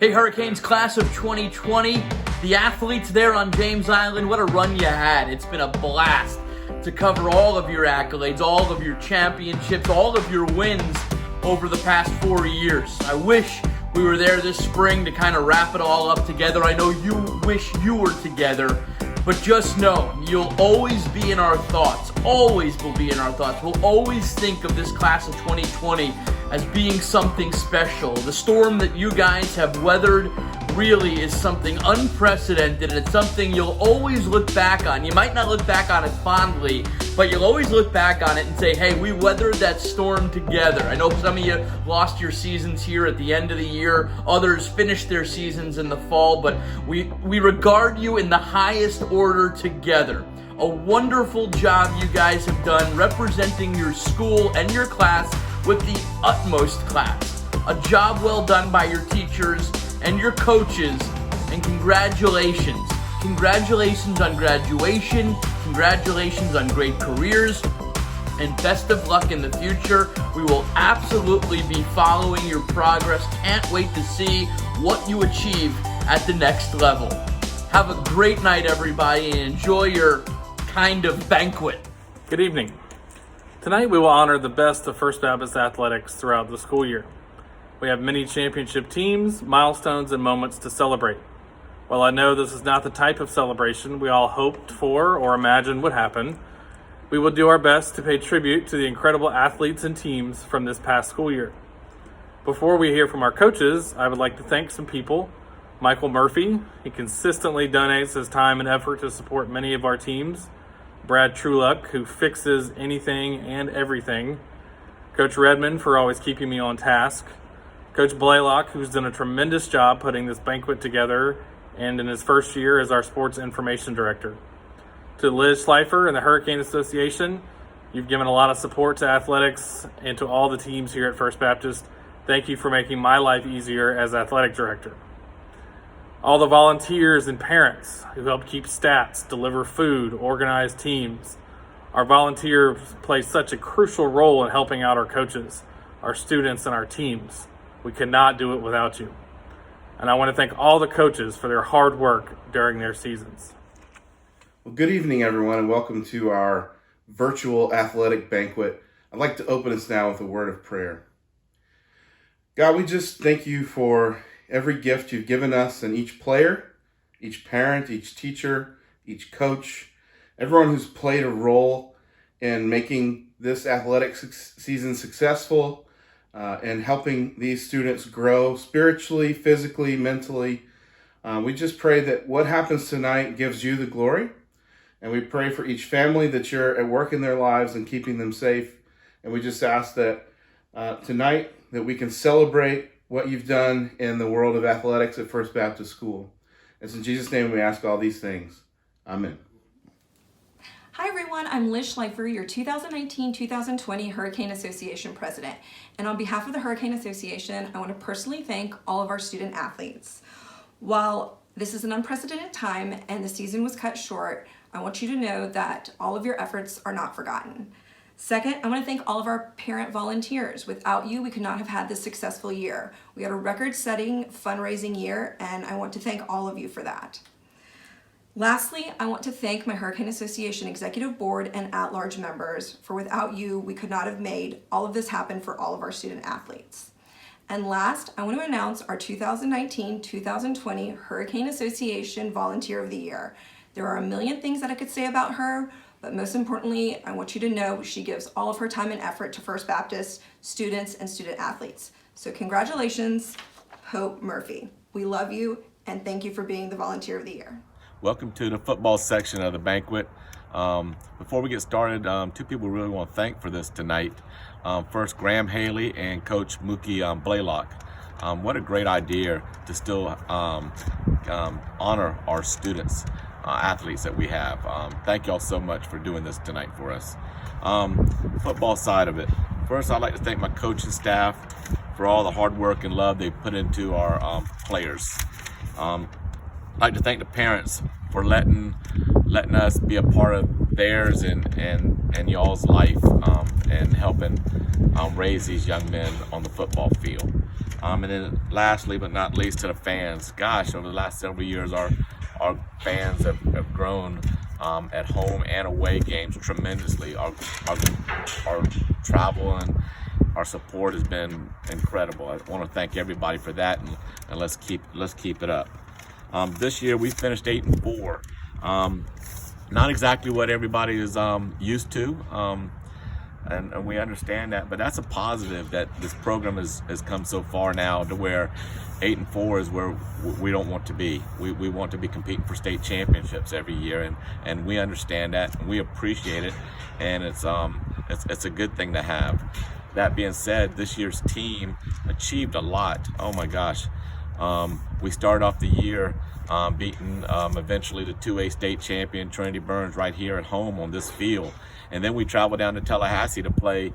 Hey Hurricanes, class of 2020, the athletes there on James Island, what a run you had. It's been a blast to cover all of your accolades, all of your championships, all of your wins over the past 4 years. I wish we were there this spring to kind of wrap it all up together. I know you wish you were together, but just know you'll always be in our thoughts, always will be in our thoughts. We'll always think of this class of 2020 as being something special. The storm that you guys have weathered really is something unprecedented, and it's something you'll always look back on. You might not look back on it fondly, but you'll always look back on it and say, hey, we weathered that storm together. I know some of you lost your seasons here at the end of the year. Others finished their seasons in the fall, but we regard you in the highest order together. A wonderful job you guys have done representing your school and your class with the utmost class. A job well done by your teachers and your coaches, and congratulations. Congratulations on graduation, congratulations on great careers, and best of luck in the future. We will absolutely be following your progress. Can't wait to see what you achieve at the next level. Have a great night, everybody, and enjoy your kind of banquet. Good evening. Tonight we will honor the best of First Baptist athletics throughout the school year. We have many championship teams, milestones, and moments to celebrate. While I know this is not the type of celebration we all hoped for or imagined would happen, we will do our best to pay tribute to the incredible athletes and teams from this past school year. Before we hear from our coaches, I would like to thank some people. Michael Murphy, he consistently donates his time and effort to support many of our teams. Brad Trueluck, who fixes anything and everything. Coach Redmond, for always keeping me on task. Coach Blaylock, who's done a tremendous job putting this banquet together and in his first year as our sports information director. To Liz Schleifer and the Hurricane Association, you've given a lot of support to athletics and to all the teams here at First Baptist. Thank you for making my life easier as athletic director. All the volunteers and parents who help keep stats, deliver food, organize teams. Our volunteers play such a crucial role in helping out our coaches, our students, and our teams. We cannot do it without you. And I want to thank all the coaches for their hard work during their seasons. Well, good evening, everyone, and welcome to our virtual athletic banquet. I'd like to open us now with a word of prayer. God, we just thank you for every gift you've given us, and each player, each parent, each teacher, each coach, everyone who's played a role in making this athletic season successful and helping these students grow spiritually, physically, mentally. We just pray that what happens tonight gives you the glory, and we pray for each family that you're at work in their lives and keeping them safe. And we just ask that tonight that we can celebrate what you've done in the world of athletics at First Baptist School. It's in Jesus' name we ask all these things. Amen. Hi everyone, I'm Liz Schleifer, your 2019-2020 Hurricane Association President. And on behalf of the Hurricane Association, I want to personally thank all of our student athletes. While this is an unprecedented time and the season was cut short, I want you to know that all of your efforts are not forgotten. Second, I want to thank all of our parent volunteers. Without you, we could not have had this successful year. We had a record-setting fundraising year, and I want to thank all of you for that. Lastly, I want to thank my Hurricane Association Executive Board and at-large members, for without you, we could not have made all of this happen for all of our student athletes. And last, I want to announce our 2019-2020 Hurricane Association Volunteer of the Year. There are a million things that I could say about her, but most importantly, I want you to know she gives all of her time and effort to First Baptist students and student athletes. So congratulations, Hope Murphy. We love you and thank you for being the Volunteer of the Year. Welcome to the football section of the banquet. Before we get started, two people we really want to thank for this tonight. First, Graham Haley and Coach Mookie Blaylock. What a great idea to still honor our students. Athletes that we have. Thank y'all so much for doing this tonight for us. Football side of it. First, I'd like to thank my coaching staff for all the hard work and love they put into our players. I'd like to thank the parents for letting us be a part of theirs and y'all's life and helping raise these young men on the football field. And then lastly but not least, to the fans. Gosh, over the last several years, our fans have grown at home and away games tremendously. Our travel and our support has been incredible. I want to thank everybody for that, and let's keep it up. This year we finished 8-4. Not exactly what everybody is used to, and we understand that, but that's a positive that this program has come so far now to where 8-4 is where we don't want to be. We want to be competing for state championships every year, and we understand that, and we appreciate it, and it's a good thing to have. That being said, this year's team achieved a lot. Oh my gosh. We started off the year beating eventually the 2A state champion Trinity Burns right here at home on this field. And then we traveled down to Tallahassee to play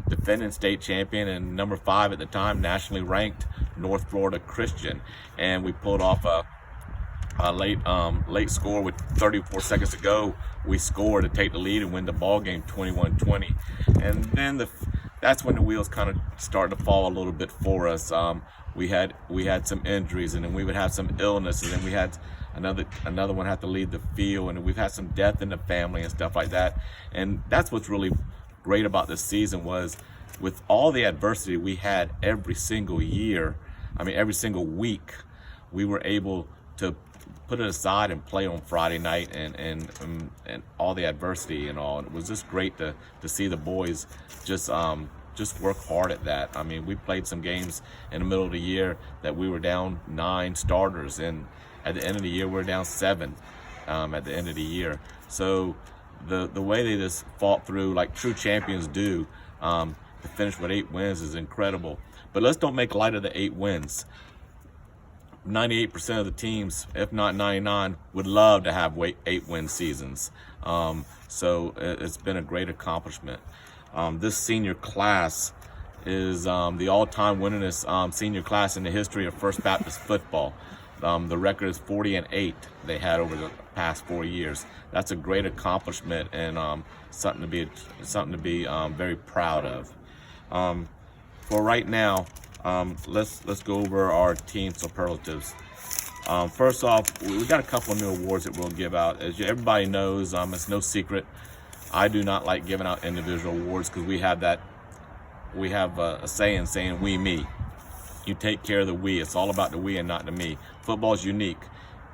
defending state champion and number 5 at the time, nationally ranked North Florida Christian. And we pulled off a late score with 34 seconds to go. We scored to take the lead and win the ball game 21-20. And then that's when the wheels kind of started to fall a little bit for us. We had some injuries, and then we would have some illness, and then we had another one have to leave the field, and we've had some death in the family and stuff like that. And that's what's really great about this season was, with all the adversity we had every single year, every single week, we were able to put it aside and play on Friday night and all the adversity and all. And it was just great to see the boys just work hard at that. We played some games in the middle of the year that we were down 9 starters, and at the end of the year we're down 7 at the end of the year. So the way they just fought through like true champions do, to finish with 8 wins is incredible. But let's don't make light of the 8 wins. 98% of the teams, if not 99, would love to have 8-win seasons. So it's been a great accomplishment. This senior class is the all-time winningest senior class in the history of First Baptist football. The record is 40-8 they had over the past 4 years. That's a great accomplishment and something to be very proud of. For right now, let's go over our team superlatives. First off, we got a couple new awards that we'll give out. As everybody knows, it's no secret, I do not like giving out individual awards because we have a saying we, me. You take care of the we. It's all about the we and not the me. Football's unique.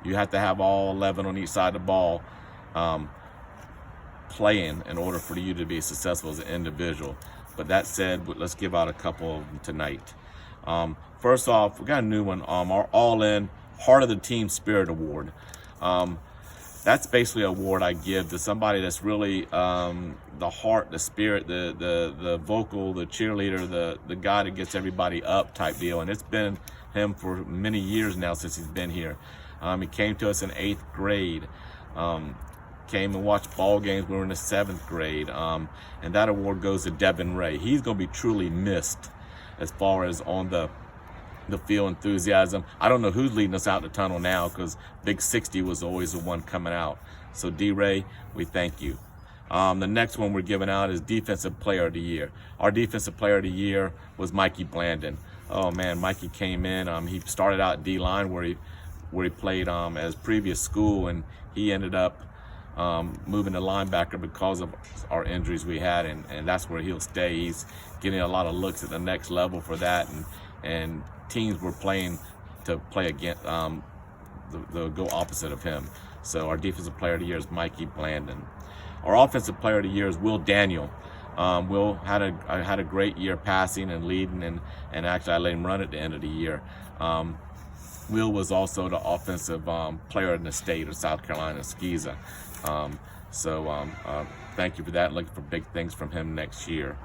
You have to have all 11 on each side of the ball playing in order for you to be successful as an individual. But that said, let's give out a couple of them tonight. First off, we got a new one, our All-In Heart of the Team Spirit Award. That's basically an award I give to somebody that's really the heart, the spirit, the vocal, the cheerleader, the guy that gets everybody up type deal. And it's been him for many years now since he's been here. He came to us in 8th grade. Came and watched ball games when we were in the 7th grade. And that award goes to Devin Ray. He's going to be truly missed as far as on the field enthusiasm. I don't know who's leading us out the tunnel now because Big 60 was always the one coming out. So D-Ray, we thank you. The next one we're giving out is Defensive Player of the Year. Our Defensive Player of the Year was Mikey Blandon. Oh man, Mikey came in. He started out at D-line where he played as previous school, and he ended up moving to linebacker because of our injuries we had, and that's where he'll stay. He's getting a lot of looks at the next level for that, and teams were playing to play against the go opposite of him. So our Defensive Player of the Year is Mikey Blandon. Our Offensive Player of the Year is Will Daniel. Will had a great year passing and leading, and actually I let him run at the end of the year. Will was also the offensive player in the state of South Carolina, SCISA. Thank you for that. Looking for big things from him next year.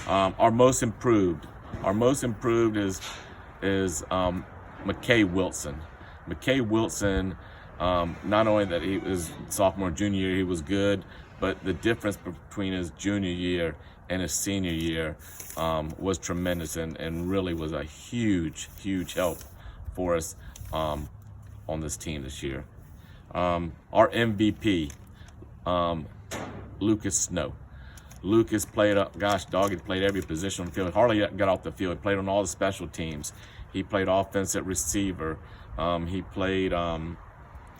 Our most improved is McKay Wilson. McKay Wilson, not only that he was sophomore, junior year, he was good, but the difference between his junior year and his senior year was tremendous and really was a huge help for us on this team this year. Our MVP, Lucas Snow. Lucas played, gosh, dog, he played every position on the field. Hardly got off the field. He played on all the special teams. He played offense at receiver. He played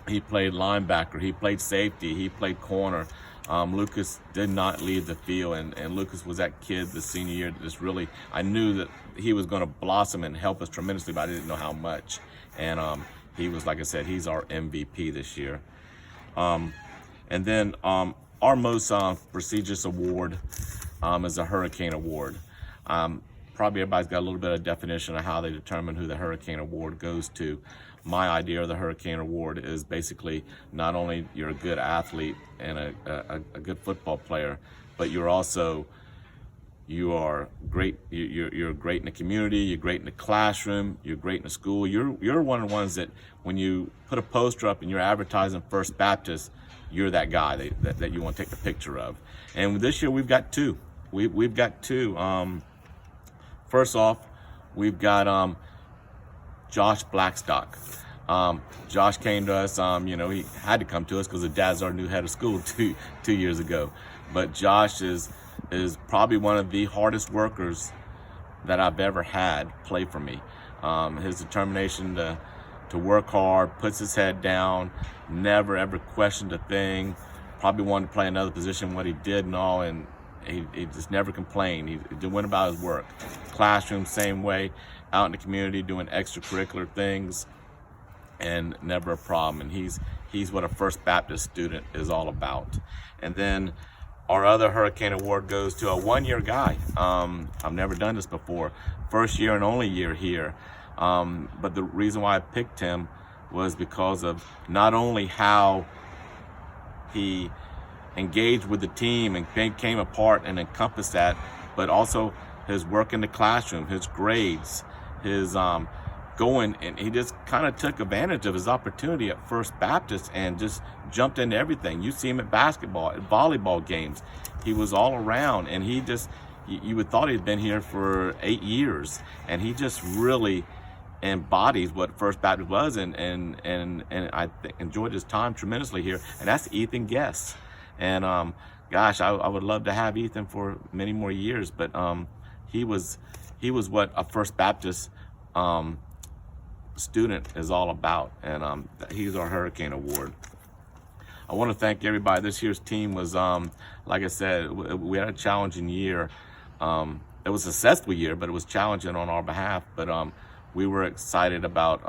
linebacker. He played safety. He played corner. Lucas did not leave the field, and Lucas was that kid the senior year that just really, I knew that he was going to blossom and help us tremendously, but I didn't know how much. And he was, like I said, he's our MVP this year. And then our most prestigious award is the Hurricane Award. Probably everybody's got a little bit of definition of how they determine who the Hurricane Award goes to. My idea of the Hurricane Award is basically not only you're a good athlete and a good football player, but you are great. You're great in the community. You're great in the classroom. You're great in the school. You're one of the ones that when you put a poster up and you're advertising First Baptist, you're that guy that you want to take the picture of. And this year we've got two. We've got two. First off, we've got Josh Blackstock. Josh came to us. He had to come to us because the dad's our new head of school two years ago. But Josh is probably one of the hardest workers that I've ever had play for me. His determination to work hard, puts his head down, never ever questioned a thing. Probably wanted to play another position, what he did and all, and he just never complained. He went about his work. Classroom, same way. Out in the community doing extracurricular things, and never a problem. And he's what a First Baptist student is all about. And then our other Hurricane Award goes to a one-year guy. I've never done this before. First year and only year here. But the reason why I picked him was because of not only how he engaged with the team and came apart and encompassed that, but also his work in the classroom, his grades, his going, and he just kind of took advantage of his opportunity at First Baptist and just jumped into everything. You see him at basketball, at volleyball games. He was all around, and he just, you would thought he'd been here for 8 years, and he just really embodies what First Baptist was, and I enjoyed his time tremendously here. And that's Ethan Guest. And gosh, I would love to have Ethan for many more years, but he was what a First Baptist student is all about, and he's our Hurricane Award. I want to thank everybody. This year's team was, like I said, we had a challenging year. It was a successful year, but it was challenging on our behalf. But we were excited about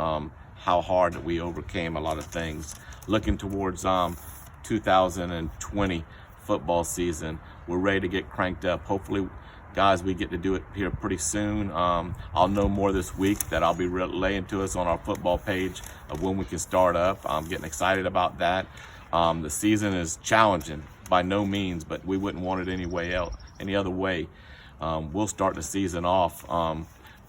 how hard that we overcame a lot of things. Looking towards 2020 football season, we're ready to get cranked up. Hopefully, guys, we get to do it here pretty soon. I'll know more this week that I'll be relaying to us on our football page of when we can start up. I'm getting excited about that. The season is challenging by no means, but we wouldn't want it any other way. We'll start the season off.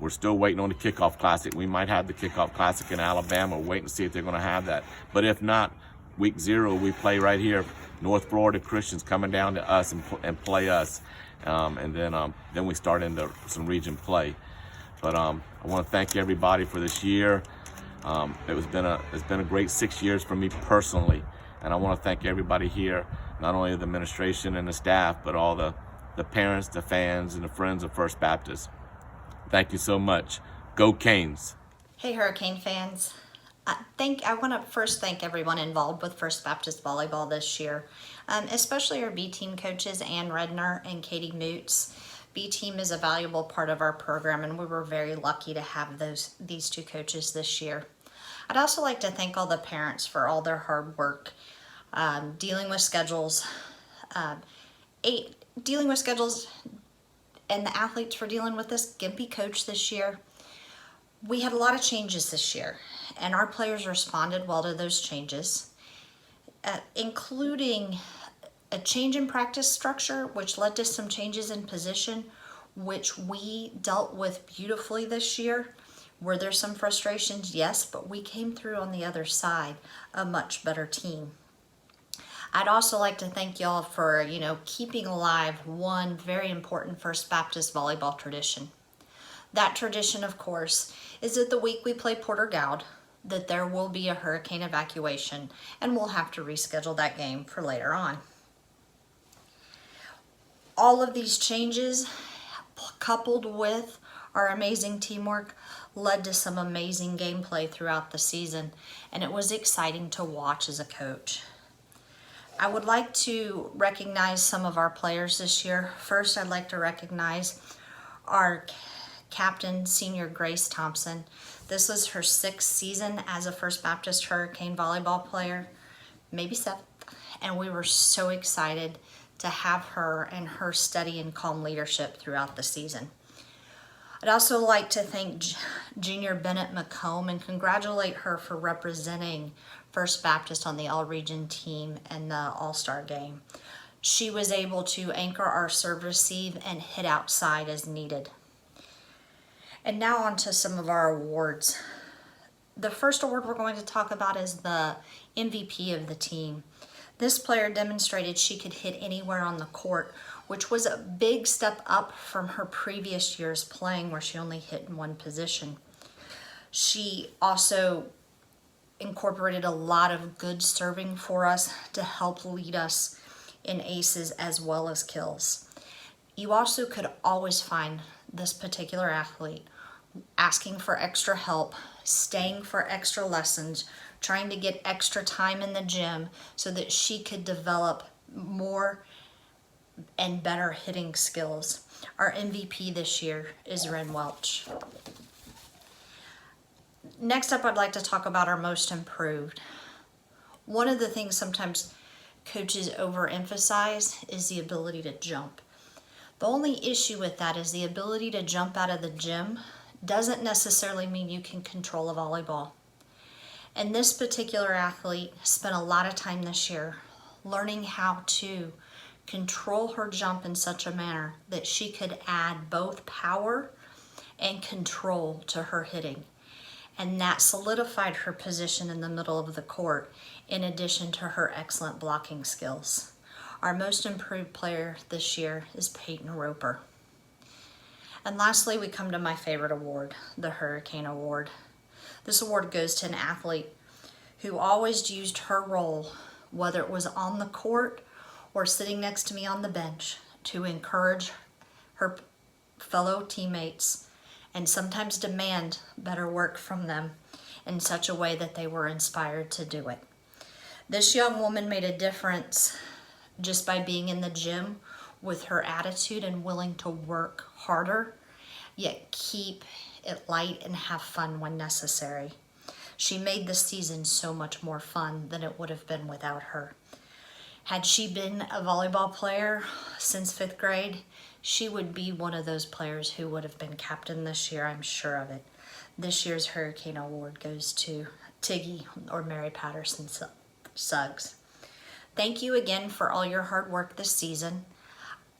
We're still waiting on the Kickoff Classic. We might have the Kickoff Classic in Alabama. We're waiting to see if they're going to have that. But if not, week 0, we play right here. North Florida Christians coming down to us and play us. And then we start into some region play. But I want to thank everybody for this year. It's been a great 6 years for me personally, and I want to thank everybody here, not only the administration and the staff, but all the parents, the fans, and the friends of First Baptist. Thank you so much. Go Canes! Hey Hurricane fans. I want to first thank everyone involved with First Baptist Volleyball this year, especially our B team coaches, Ann Redner and Katie Moots. B team is a valuable part of our program, and we were very lucky to have these two coaches this year. I'd also like to thank all the parents for all their hard work dealing with schedules, and the athletes for dealing with this gimpy coach this year. We had a lot of changes this year, and our players responded well to those changes, including a change in practice structure, which led to some changes in position, which we dealt with beautifully this year. Were there some frustrations? Yes, but we came through on the other side a much better team. I'd also like to thank y'all for, keeping alive one very important First Baptist volleyball tradition. That tradition, of course, is that the week we play Porter Gaud, that there will be a hurricane evacuation, and we'll have to reschedule that game for later on. All of these changes, coupled with our amazing teamwork, led to some amazing gameplay throughout the season, and it was exciting to watch as a coach. I would like to recognize some of our players this year. First, I'd like to recognize our captain, senior Grace Thompson. This was her 6th season as a First Baptist Hurricane volleyball player, maybe 7th, and we were so excited to have her and her steady and calm leadership throughout the season. I'd also like to thank Junior Bennett McComb and congratulate her for representing First Baptist on the All-Region team and the All-Star game. She was able to anchor our serve receive and hit outside as needed. And now on to some of our awards. The first award we're going to talk about is the MVP of the team. This player demonstrated she could hit anywhere on the court, which was a big step up from her previous years playing where she only hit in one position. She also incorporated a lot of good serving for us to help lead us in aces as well as kills. You also could always find this particular athlete asking for extra help, staying for extra lessons, trying to get extra time in the gym so that she could develop more and better hitting skills. Our MVP this year is Ren Welch. Next up, I'd like to talk about our most improved. One of the things sometimes coaches overemphasize is the ability to jump. The only issue with that is the ability to jump out of the gym doesn't necessarily mean you can control a volleyball. And this particular athlete spent a lot of time this year learning how to control her jump in such a manner that she could add both power and control to her hitting. And that solidified her position in the middle of the court in addition to her excellent blocking skills. Our most improved player this year is Peyton Roper. And lastly, we come to my favorite award, the Hurricane Award. This award goes to an athlete who always used her role, whether it was on the court or sitting next to me on the bench, to encourage her fellow teammates and sometimes demand better work from them in such a way that they were inspired to do it. This young woman made a difference just by being in the gym with her attitude and willing to work harder, yet keep it light and have fun when necessary. She made the season so much more fun than it would have been without her. Had she been a volleyball player since 5th grade, she would be one of those players who would have been captain this year, I'm sure of it. This year's Hurricane Award goes to Tiggy, or Mary Patterson Suggs. Thank you again for all your hard work this season.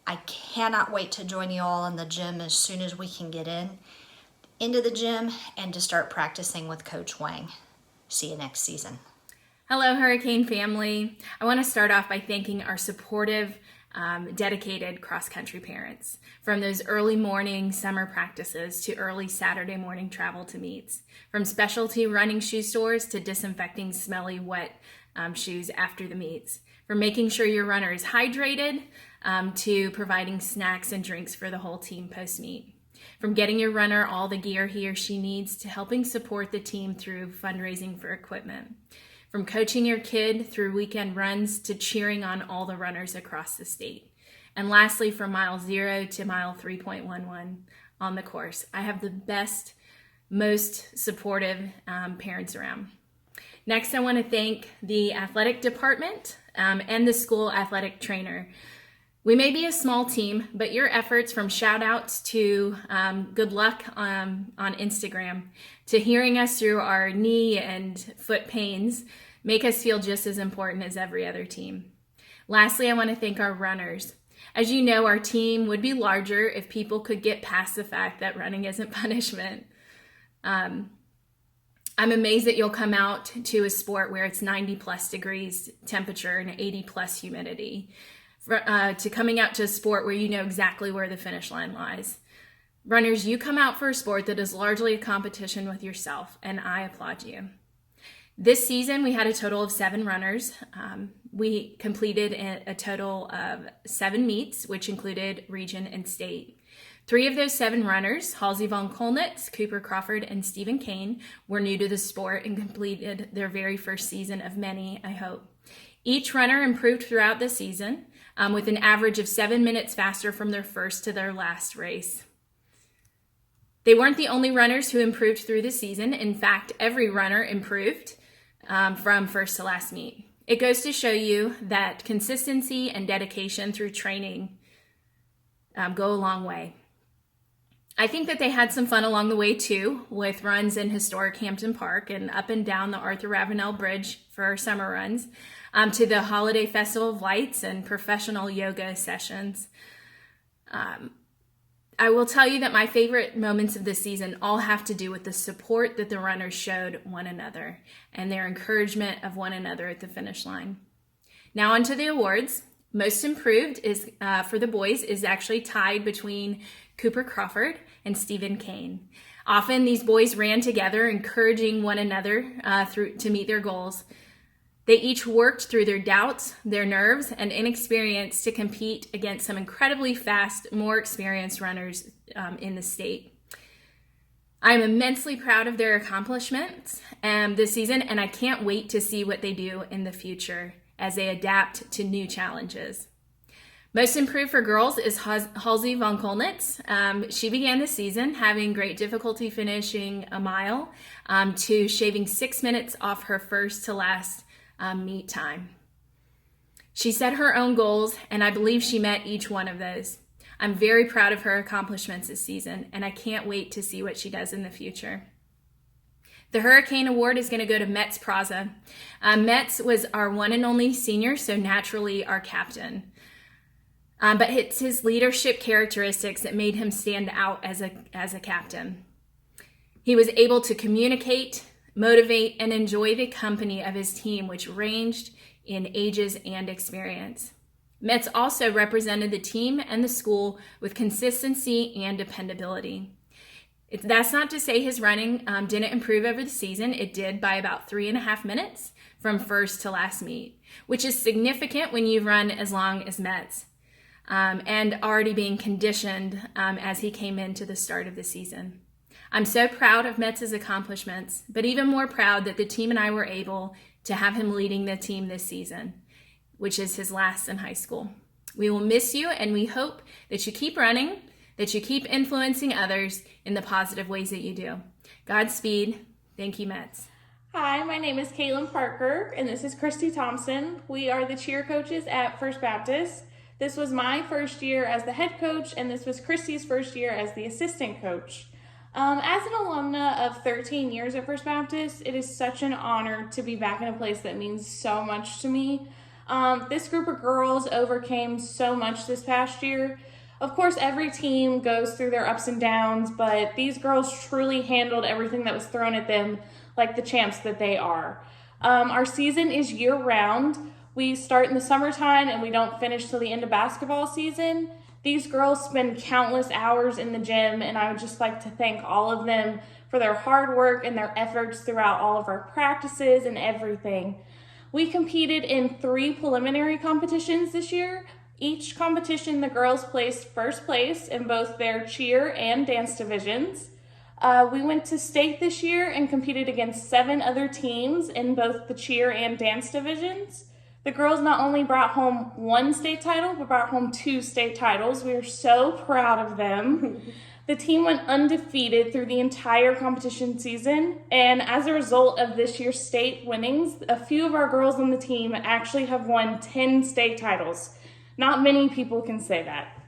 I cannot wait to join you all in the gym as soon as we can get into the gym and to start practicing with Coach Wang. See you next season. Hello, Hurricane family. I want to start off by thanking our supportive, dedicated cross-country parents. From those early morning summer practices to early Saturday morning travel to meets. From specialty running shoe stores to disinfecting smelly, wet shoes after the meets. From making sure your runner is hydrated to providing snacks and drinks for the whole team post-meet. From getting your runner all the gear he or she needs to helping support the team through fundraising for equipment. From coaching your kid through weekend runs to cheering on all the runners across the state. And lastly, from mile 0 to mile 3.11 on the course. I have the best, most supportive parents around. Next, I want to thank the athletic department and the school athletic trainer. We may be a small team, but your efforts, from shout outs to good luck on Instagram to hearing us through our knee and foot pains, make us feel just as important as every other team. Lastly, I want to thank our runners. As you know, our team would be larger if people could get past the fact that running isn't punishment. I'm amazed that you'll come out to a sport where it's 90 plus degrees temperature and 80 plus humidity, to coming out to a sport where you know exactly where the finish line lies. Runners, you come out for a sport that is largely a competition with yourself, and I applaud you. This season, we had a total of 7 runners. We completed a total of 7 meets, which included region and state. 3 of those 7 runners, Halsey von Kolnitz, Cooper Crawford, and Stephen Kane, were new to the sport and completed their very first season of many, I hope. Each runner improved throughout the season, with an average of 7 minutes faster from their first to their last race. They weren't the only runners who improved through the season. In fact, every runner improved from first to last meet. It goes to show you that consistency and dedication through training go a long way. I think that they had some fun along the way too, with runs in historic Hampton Park and up and down the Arthur Ravenel Bridge for summer runs, to the Holiday Festival of Lights and professional yoga sessions. I will tell you that my favorite moments of this season all have to do with the support that the runners showed one another and their encouragement of one another at the finish line. Now on to the awards. Most improved is for the boys is actually tied between Cooper Crawford and Stephen Kane. Often these boys ran together, encouraging one another to meet their goals. They each worked through their doubts, their nerves, and inexperience to compete against some incredibly fast, more experienced runners in the state. I am immensely proud of their accomplishments this season, and I can't wait to see what they do in the future as they adapt to new challenges. Most improved for girls is Halsey von Kolnitz. She began the season having great difficulty finishing a mile to shaving 6 minutes off her first to last meet time. She set her own goals, and I believe she met each one of those. I'm very proud of her accomplishments this season, and I can't wait to see what she does in the future. The Hurricane Award is going to go to Metz Praza. Metz was our one and only senior, so naturally our captain. But it's his leadership characteristics that made him stand out as a captain. He was able to communicate, motivate, and enjoy the company of his team, which ranged in ages and experience. Metz also represented the team and the school with consistency and dependability. That's not to say his running didn't improve over the season. It did by about 3.5 minutes from first to last meet, which is significant when you run as long as Metz, and already being conditioned as he came into the start of the season. I'm so proud of Metz's accomplishments, but even more proud that the team and I were able to have him leading the team this season, which is his last in high school. We will miss you, and we hope that you keep running, that you keep influencing others in the positive ways that you do. Godspeed. Thank you, Metz. Hi, my name is Caitlin Parker, and this is Christy Thompson. We are the cheer coaches at First Baptist. This was my first year as the head coach, and this was Christy's first year as the assistant coach. As an alumna of 13 years at First Baptist, it is such an honor to be back in a place that means so much to me. This group of girls overcame so much this past year. Of course, every team goes through their ups and downs, but these girls truly handled everything that was thrown at them like the champs that they are. Our season is year-round. We start in the summertime and we don't finish till the end of basketball season. These girls spend countless hours in the gym, and I would just like to thank all of them for their hard work and their efforts throughout all of our practices and everything. We competed in 3 preliminary competitions this year. Each competition, the girls placed first place in both their cheer and dance divisions. We went to state this year and competed against 7 other teams in both the cheer and dance divisions. The girls not only brought home 1 state title, but brought home 2 state titles. We are so proud of them. The team went undefeated through the entire competition season, and as a result of this year's state winnings, a few of our girls on the team actually have won 10 state titles. Not many people can say that.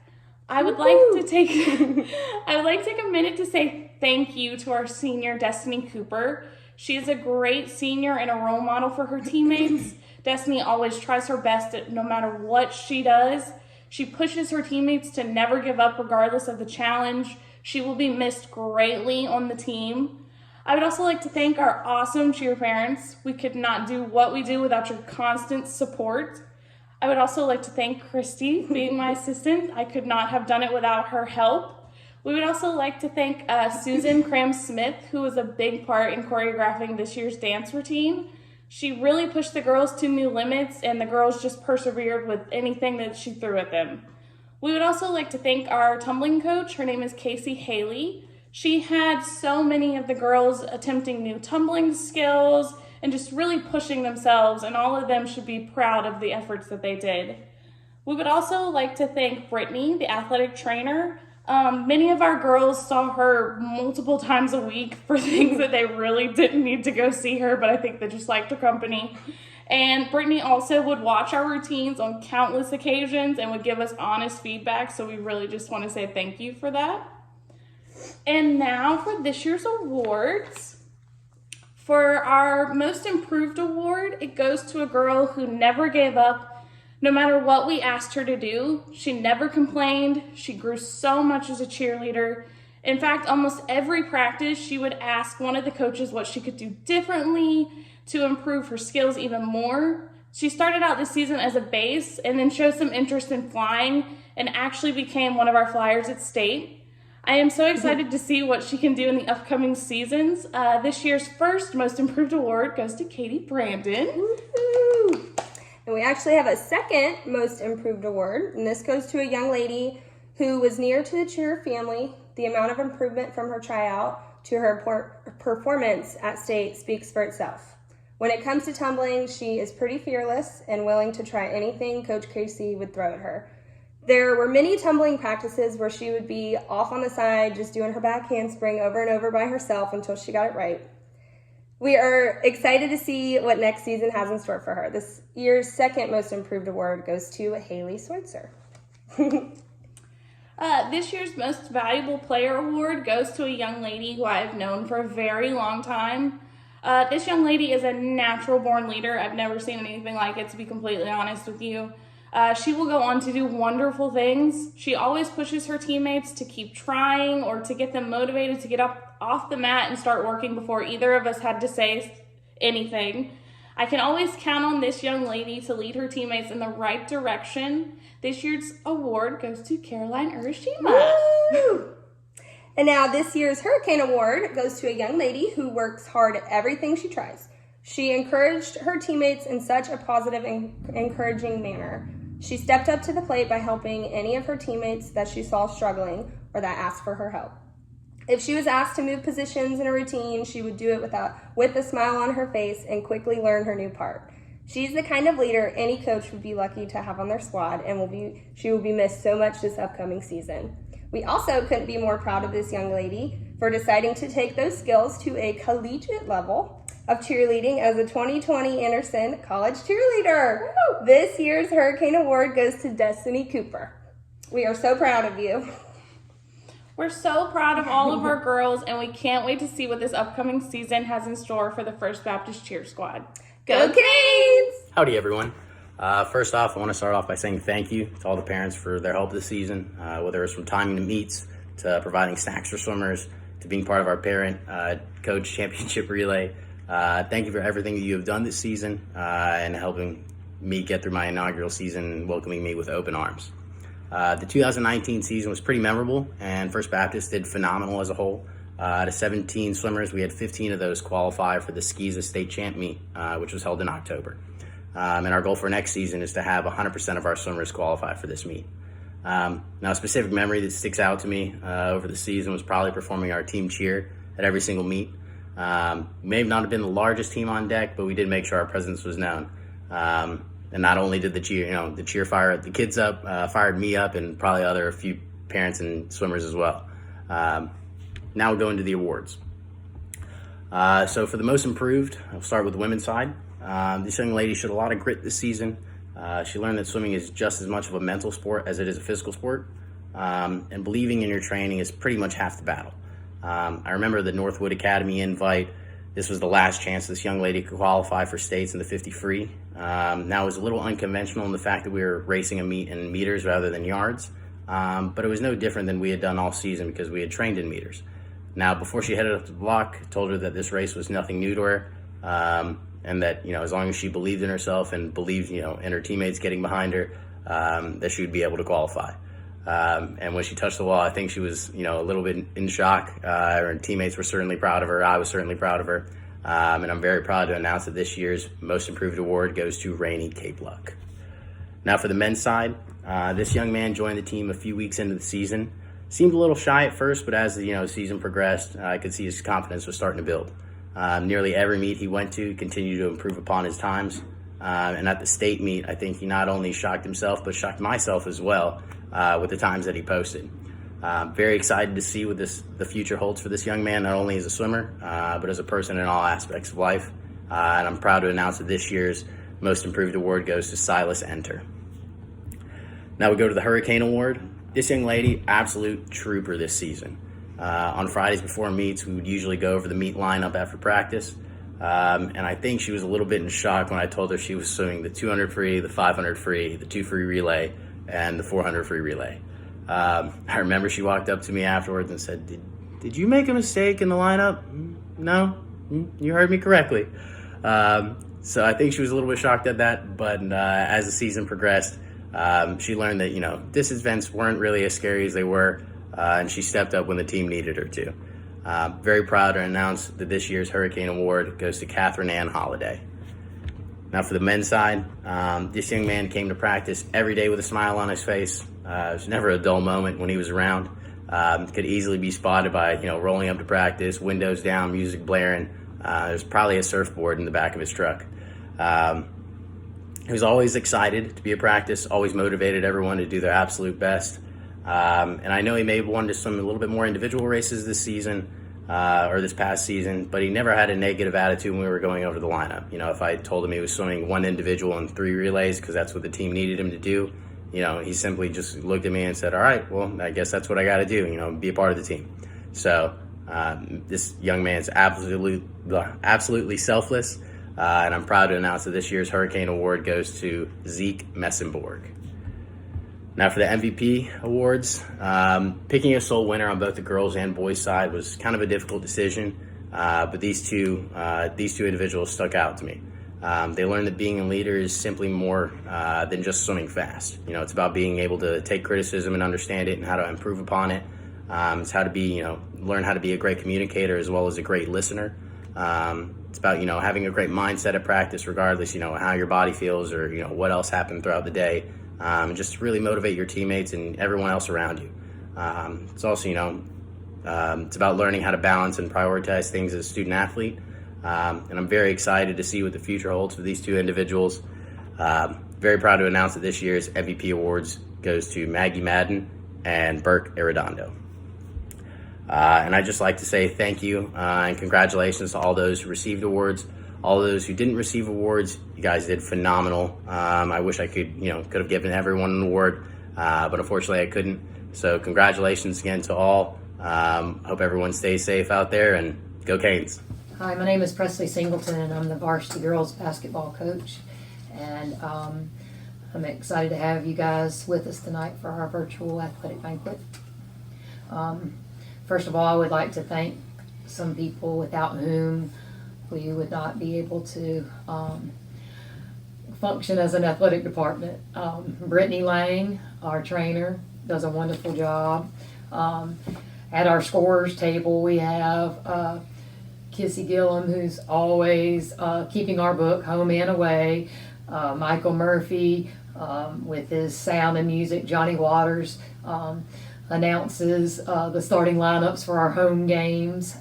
I would like to take a minute to say thank you to our senior, Destiny Cooper. She is a great senior and a role model for her teammates. Destiny always tries her best at no matter what she does. She pushes her teammates to never give up regardless of the challenge. She will be missed greatly on the team. I would also like to thank our awesome cheer parents. We could not do what we do without your constant support. I would also like to thank Christy being my assistant. I could not have done it without her help. We would also like to thank Susan Cram-Smith, who was a big part in choreographing this year's dance routine. She really pushed the girls to new limits, and the girls just persevered with anything that she threw at them. We would also like to thank our tumbling coach. Her name is Casey Haley. She had so many of the girls attempting new tumbling skills and just really pushing themselves, and all of them should be proud of the efforts that they did. We would also like to thank Brittany, the athletic trainer. Many of our girls saw her multiple times a week for things that they really didn't need to go see her, but I think they just liked her company. And Brittany also would watch our routines on countless occasions and would give us honest feedback, so we really just want to say thank you for that. And now for this year's awards. For our most improved award, it goes to a girl who never gave up. No matter what we asked her to do, she never complained. She grew so much as a cheerleader. In fact, almost every practice, she would ask one of the coaches what she could do differently to improve her skills even more. She started out this season as a base and then showed some interest in flying and actually became one of our flyers at state. I am so excited to see what she can do in the upcoming seasons. This year's first most improved award goes to Katie Brandon. Woo-hoo. And we actually have a second most improved award, and this goes to a young lady who was near to the cheer family. The amount of improvement from her tryout to her performance at state speaks for itself. When it comes to tumbling, she is pretty fearless and willing to try anything Coach Casey would throw at her. There were many tumbling practices where she would be off on the side just doing her back handspring over and over by herself until she got it right. We are excited to see what next season has in store for her. This year's second most improved award goes to Haley Switzer. This year's most valuable player award goes to a young lady who I have known for a very long time. This young lady is a natural born leader. I've never seen anything like it, to be completely honest with you. She will go on to do wonderful things. She always pushes her teammates to keep trying or to get them motivated to get up off the mat and start working before either of us had to say anything. I can always count on this young lady to lead her teammates in the right direction. This year's award goes to Caroline Urashima. Woo! And now this year's Hurricane Award goes to a young lady who works hard at everything she tries. She encouraged her teammates in such a positive and encouraging manner. She stepped up to the plate by helping any of her teammates that she saw struggling or that asked for her help. If she was asked to move positions in a routine, she would do it with a smile on her face and quickly learn her new part. She's the kind of leader any coach would be lucky to have on their squad, and she will be missed so much this upcoming season. We also couldn't be more proud of this young lady for deciding to take those skills to a collegiate level of cheerleading as a 2020 Anderson College cheerleader. Woo! This year's Hurricane Award goes to Destiny Cooper. We are so proud of you. We're so proud of all of our girls, and we can't wait to see what this upcoming season has in store for the First Baptist Cheer Squad. Go Canes! Howdy, everyone. First off, I want to start off by saying thank you to all the parents for their help this season, whether it's from timing the meets to providing snacks for swimmers to being part of our parent coach championship relay. Thank you for everything that you have done this season and helping me get through my inaugural season and welcoming me with open arms. The 2019 season was pretty memorable, and First Baptist did phenomenal as a whole. Out of 17 swimmers, we had 15 of those qualify for the Skiza State Champ Meet, which was held in October. And our goal for next season is to have 100% of our swimmers qualify for this meet. Now, a specific memory that sticks out to me over the season was probably performing our team cheer at every single meet. May not have been the largest team on deck, but we did make sure our presence was known. And not only did the cheer fire the kids up, fired me up, and probably a few parents and swimmers as well. Now we'll go into the awards. So for the most improved, I'll start with the women's side. This young lady showed a lot of grit this season. She learned that swimming is just as much of a mental sport as it is a physical sport. And believing in your training is pretty much half the battle. I remember the Northwood Academy invite. This was the last chance this young lady could qualify for states in the 50 free. Now it was a little unconventional in the fact that we were racing a meet in meters rather than yards. But it was no different than we had done all season because we had trained in meters. Now, before she headed up to the block, I told her that this race was nothing new to her. And that, as long as she believed in herself and believed, in her teammates getting behind her, that she would be able to qualify. And when she touched the wall, I think she was, a little bit in shock. Her teammates were certainly proud of her. I was certainly proud of her. And I'm very proud to announce that this year's Most Improved Award goes to Rainey Cape Luck. Now for the men's side, this young man joined the team a few weeks into the season. Seemed a little shy at first, but as the season progressed, I could see his confidence was starting to build. Nearly every meet he went to continued to improve upon his times. And at the state meet, I think he not only shocked himself, but shocked myself as well with the times that he posted. Very excited to see what the future holds for this young man, not only as a swimmer, but as a person in all aspects of life. And I'm proud to announce that this year's Most Improved Award goes to Silas Enter. Now we go to the Hurricane Award. This young lady, absolute trooper this season. On Fridays before meets, we would usually go over the meet lineup after practice. And I think she was a little bit in shock when I told her she was swimming the 200 free, the 500 free, the 2 free relay, and the 400 free relay. I remember she walked up to me afterwards and said, did you make a mistake in the lineup? No, you heard me correctly. So I think she was a little bit shocked at that, but as the season progressed, she learned that, distance events weren't really as scary as they were, and she stepped up when the team needed her to. Very proud to announce that this year's Hurricane Award goes to Catherine Ann Holiday. Now for the men's side, this young man came to practice every day with a smile on his face. There was never a dull moment when he was around. Could easily be spotted by, rolling up to practice, windows down, music blaring. There's probably a surfboard in the back of his truck. He was always excited to be at practice, always motivated everyone to do their absolute best. And I know he may have wanted to swim a little bit more individual races this season, or this past season, but he never had a negative attitude when we were going over the lineup. If I told him he was swimming 1 individual and 3 relays because that's what the team needed him to do, he simply just looked at me and said, all right, well, I guess that's what I got to do, be a part of the team. So this young man's absolutely selfless, and I'm proud to announce that this year's Hurricane Award goes to Zeke Messenborg. Now for the MVP awards, picking a sole winner on both the girls and boys side was kind of a difficult decision, but these two individuals stuck out to me. They learned that being a leader is simply more than just swimming fast. It's about being able to take criticism and understand it and how to improve upon it. It's how to be, learn how to be a great communicator as well as a great listener. It's about, having a great mindset at practice regardless, how your body feels or, what else happened throughout the day. And just to really motivate your teammates and everyone else around you. It's also, it's about learning how to balance and prioritize things as a student athlete. And I'm very excited to see what the future holds for these two individuals. Very proud to announce that this year's MVP awards goes to Maggie Madden and Burke Arredondo. And I'd just like to say thank you and congratulations to all those who received awards. All those who didn't receive awards, you guys did phenomenal. I wish I could have given everyone an award, but unfortunately I couldn't. So congratulations again to all. Hope everyone stays safe out there and go Canes. Hi, my name is Presley Singleton and I'm the varsity girls basketball coach. And I'm excited to have you guys with us tonight for our virtual athletic banquet. First of all, I would like to thank some people without whom we would not be able to function as an athletic department. Brittany Lang, our trainer, does a wonderful job. At our scorers table, we have Kissy Gillum, who's always keeping our book home and away. Michael Murphy with his sound and music. Johnny Waters announces the starting lineups for our home games.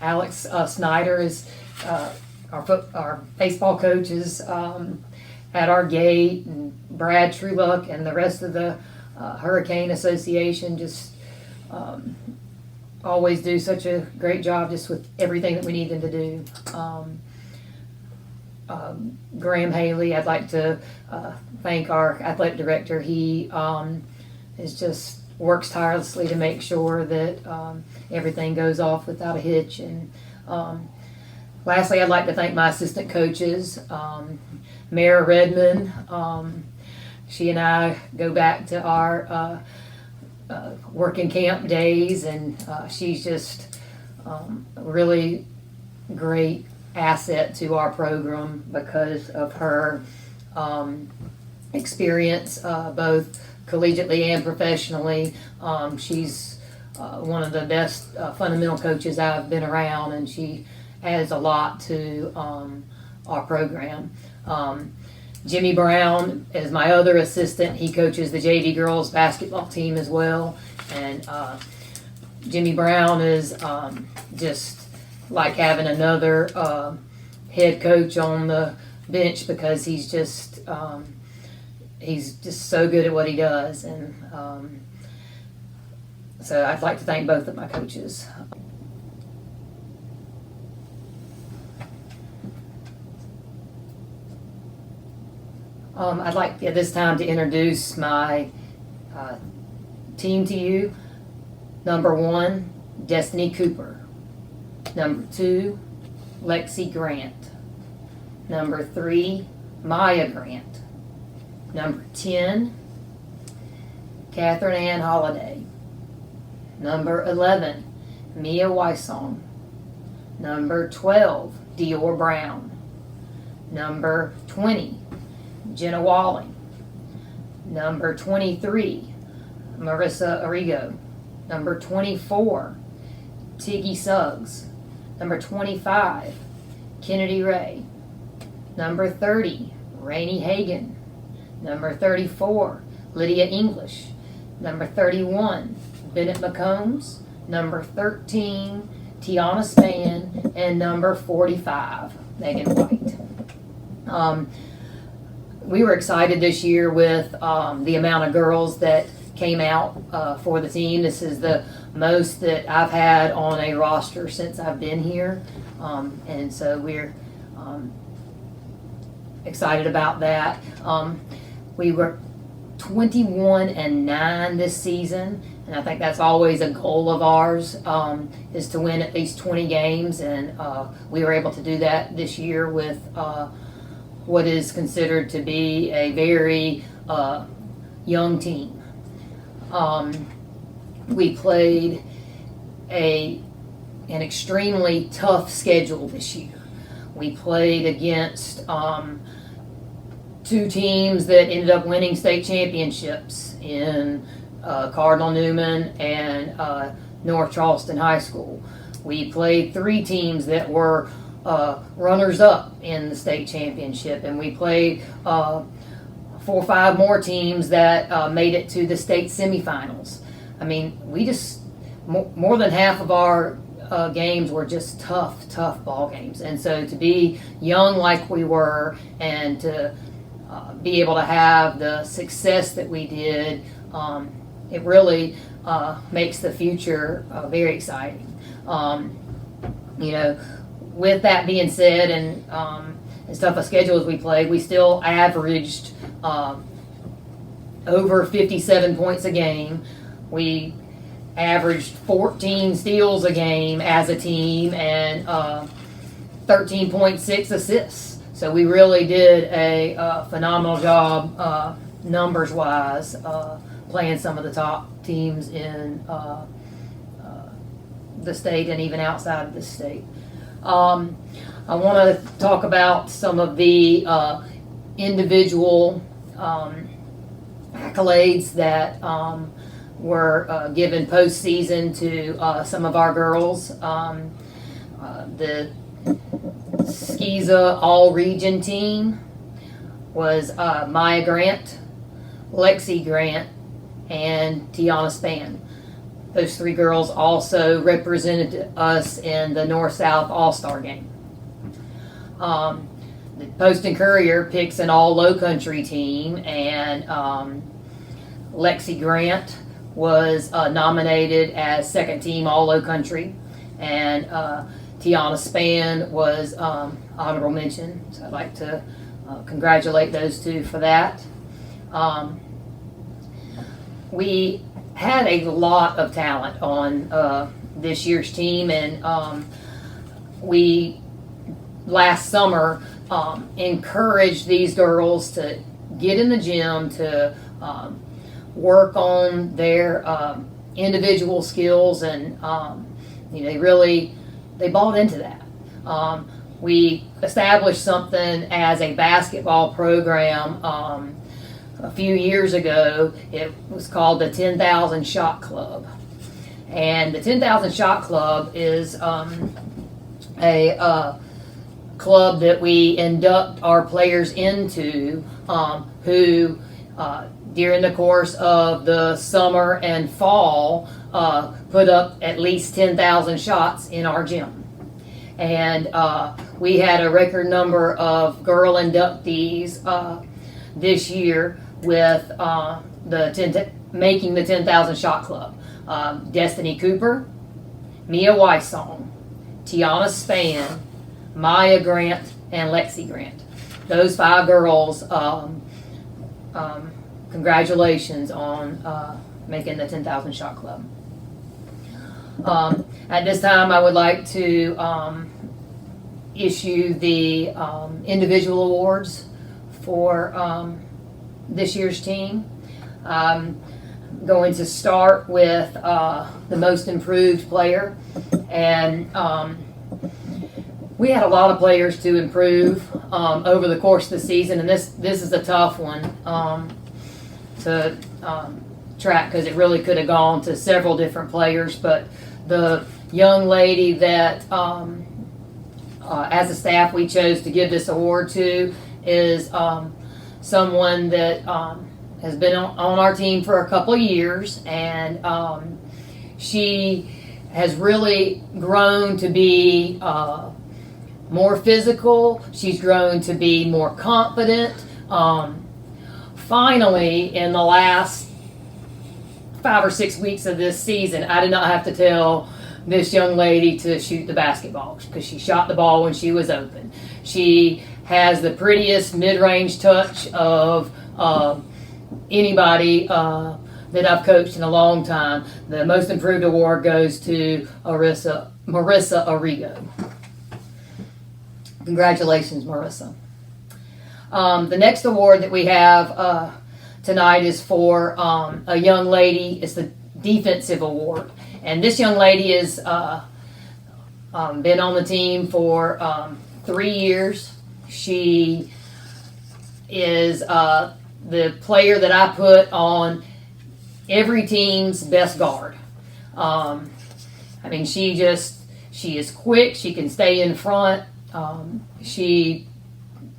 Alex Snyder is our baseball coaches at our gate, and Brad Trueluck and the rest of the Hurricane Association just always do such a great job just with everything that we need them to do. Graham Haley, I'd like to thank our athletic director. He is just works tirelessly to make sure that everything goes off without a hitch. And lastly, I'd like to thank my assistant coaches, Mara Redmond. She and I go back to our working camp days, and she's just a really great asset to our program because of her experience both collegiately and professionally. She's one of the best fundamental coaches I've been around, and she adds a lot to our program. Jimmy Brown is my other assistant. He coaches the JV girls basketball team as well. And Jimmy Brown is just like having another head coach on the bench, because he's just so good at what he does. And so I'd like to thank both of my coaches. I'd like at this time to introduce my team to you. Number 1, Destiny Cooper. Number 2, Lexi Grant. Number 3, Maya Grant. Number 10, Catherine Ann Holliday. Number 11, Mia Weissong. Number 12, Dior Brown. Number 20, Jenna Walling. Number 23, Marissa Arrigo. Number 24, Tiggy Suggs. Number 25, Kennedy Ray. Number 30, Rainey Hagan. Number 34, Lydia English. Number 31, Bennett McCombs. Number 13, Tiana Spann. And number 45, Megan White. We were excited this year with the amount of girls that came out for the team. This is the most that I've had on a roster since I've been here. And so we're excited about that. We were 21-9 this season, and I think that's always a goal of ours, is to win at least 20 games. And we were able to do that this year with what is considered to be a very young team. We played an extremely tough schedule this year. We played against 2 teams that ended up winning state championships in Cardinal Newman and North Charleston High School. We played 3 teams that were runners-up in the state championship, and we played 4 or 5 more teams that made it to the state semifinals. I mean, we just, more than half of our games were just tough ball games. And so to be young like we were, and to be able to have the success that we did, it really makes the future very exciting. You know, with that being said, and as tough a schedule as we played, we still averaged over 57 points a game. We averaged 14 steals a game as a team, and 13.6 assists. So we really did a phenomenal job numbers-wise, playing some of the top teams in the state and even outside of the state. I want to talk about some of the individual accolades that were given postseason to some of our girls. The SCISA All-Region team was Maya Grant, Lexi Grant, and Tiana Spann. Those 3 girls also represented us in the North-South All-Star game. The Post and Courier picks an all-low country team, and Lexi Grant was nominated as second team all-low country, and Tiana Spann was honorable mention. So I'd like to congratulate those 2 for that. We had a lot of talent on this year's team, and we last summer encouraged these girls to get in the gym, to work on their individual skills, and you know, they bought into that. We established something as a basketball program a few years ago. It was called the 10,000 Shot Club. And the 10,000 Shot Club is a club that we induct our players into who during the course of the summer and fall put up at least 10,000 shots in our gym. And we had a record number of girl inductees this year with making the 10,000 Shot Club. Destiny Cooper, Mia Weissong, Tiana Spann, Maya Grant, and Lexi Grant. Those 5 girls, congratulations on making the 10,000 Shot Club. At this time, I would like to issue the individual awards for this year's team. I'm going to start with the most improved player, and we had a lot of players to improve over the course of the season, and this is a tough one to track because it really could have gone to several different players. But the young lady that as a staff we chose to give this award to is someone that has been on our team for a couple of years, and she has really grown to be more physical. She's grown to be more confident. Finally, in the last 5 or 6 weeks of this season, I did not have to tell this young lady to shoot the basketball because she shot the ball when she was open. She has the prettiest mid-range touch of anybody that I've coached in a long time. The most improved award goes to Marissa Arrigo. Congratulations, Marissa. The next award that we have tonight is for a young lady. It's the defensive award. And this young lady has been on the team for 3 years. She is the player that I put on every team's best guard. I mean, she is quick. She can stay in front. She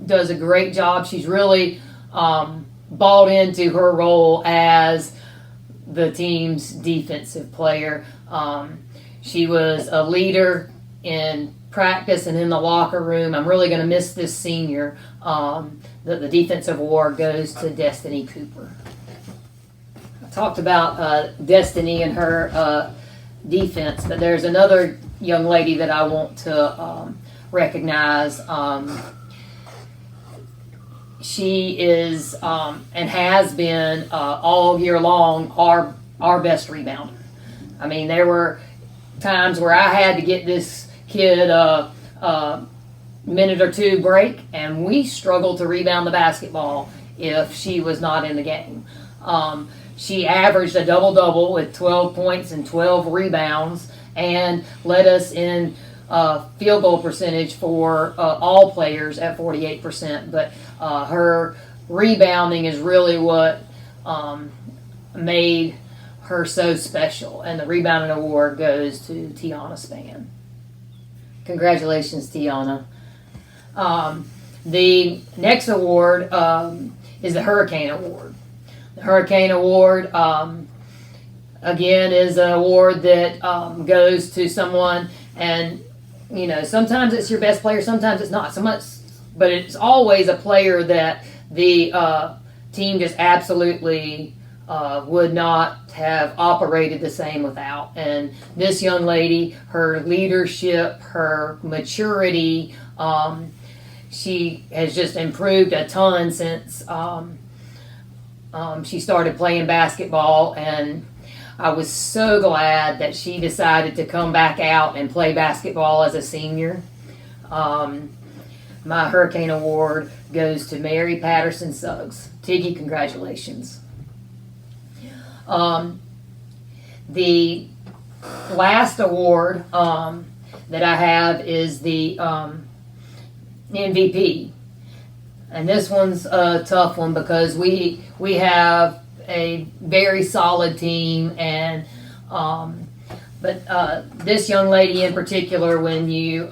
does a great job. She's really bought into her role as the team's defensive player. She was a leader in practice and in the locker room. I'm really going to miss this senior. The defensive award goes to Destiny Cooper. I talked about Destiny and her defense, but there's another young lady that I want to recognize. She is and has been all year long our best rebounder. I mean, there were times where I had to get this kid a minute or two break, and we struggled to rebound the basketball if she was not in the game. She averaged a double-double with 12 points and 12 rebounds and led us in field goal percentage for all players at 48%. But her rebounding is really what made her so special. And the rebounding award goes to Tiana Spann. Congratulations, Tiana. The next award is the Hurricane Award. The Hurricane Award, again, is an award that goes to someone, and you know, sometimes it's your best player, sometimes it's not so much, but it's always a player that the team just absolutely would not have operated the same without. And this young lady, her leadership, her maturity, she has just improved a ton since she started playing basketball, and I was so glad that she decided to come back out and play basketball as a senior. My Hurricane Award goes to Mary Patterson Suggs. Tiggy, congratulations. The last award that I have is the MVP. And this one's a tough one because we have a very solid team, and But this young lady in particular, when you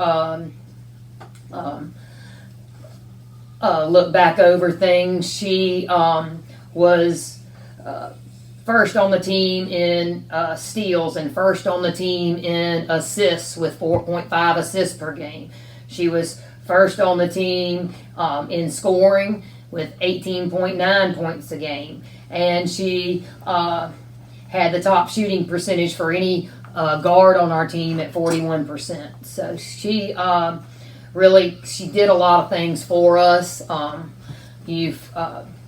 look back over things, she was first on the team in steals and first on the team in assists with 4.5 assists per game. She was first on the team in scoring with 18.9 points a game. And she had the top shooting percentage for any guard on our team at 41%. So she she did a lot of things for us. You've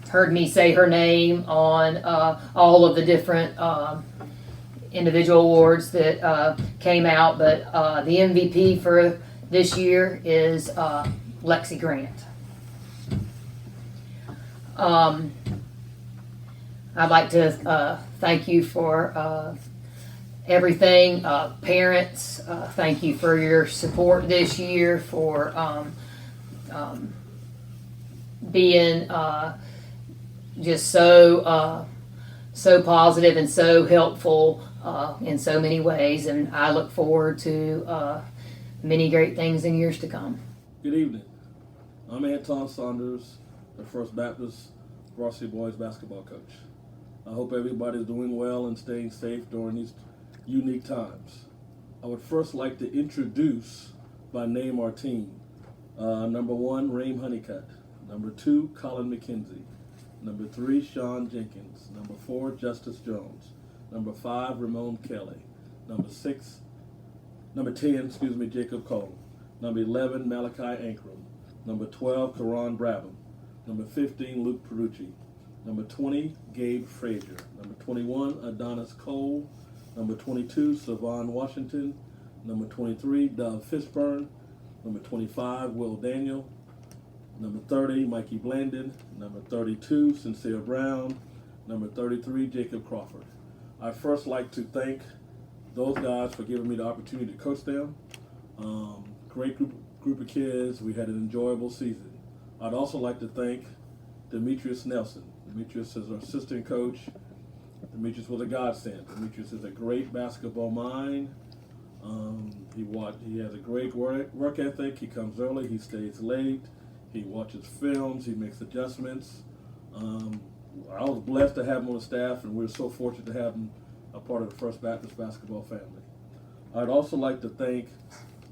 heard me say her name on all of the different individual awards that came out, but the MVP for this year is Lexi Grant. I'd like to thank you for everything. Parents, thank you for your support this year, for being just so positive and so helpful in so many ways. And I look forward to many great things in years to come. Good evening. I'm Anton Saunders, the First Baptist Varsity Boys basketball coach. I hope everybody's doing well and staying safe during these unique times. I would first like to introduce by name our team. Number 1, Raim Honeycutt. Number 2, Colin McKenzie. Number 3, Sean Jenkins. Number 4, Justice Jones. Number 5, Ramon Kelly. Number 10, Jacob Cole. Number 11, Malachi Ankrum. Number 12, Karan Brabham. Number 15, Luke Perucci. Number 20, Gabe Frazier. Number 21, Adonis Cole. Number 22, Savon Washington. Number 23, Dove Fishburne. Number 25, Will Daniel. Number 30, Mikey Blandon. Number 32, Sincere Brown. Number 33, Jacob Crawford. I'd first like to thank those guys for giving me the opportunity to coach them. Great group of kids. We had an enjoyable season. I'd also like to thank Demetrius Nelson. Demetrius is our assistant coach. Demetrius was a godsend. Demetrius is a great basketball mind. He has a great work ethic. He comes early. He stays late. He watches films. He makes adjustments. I was blessed to have him on the staff, and we're so fortunate to have him a part of the First Baptist basketball family. I'd also like to thank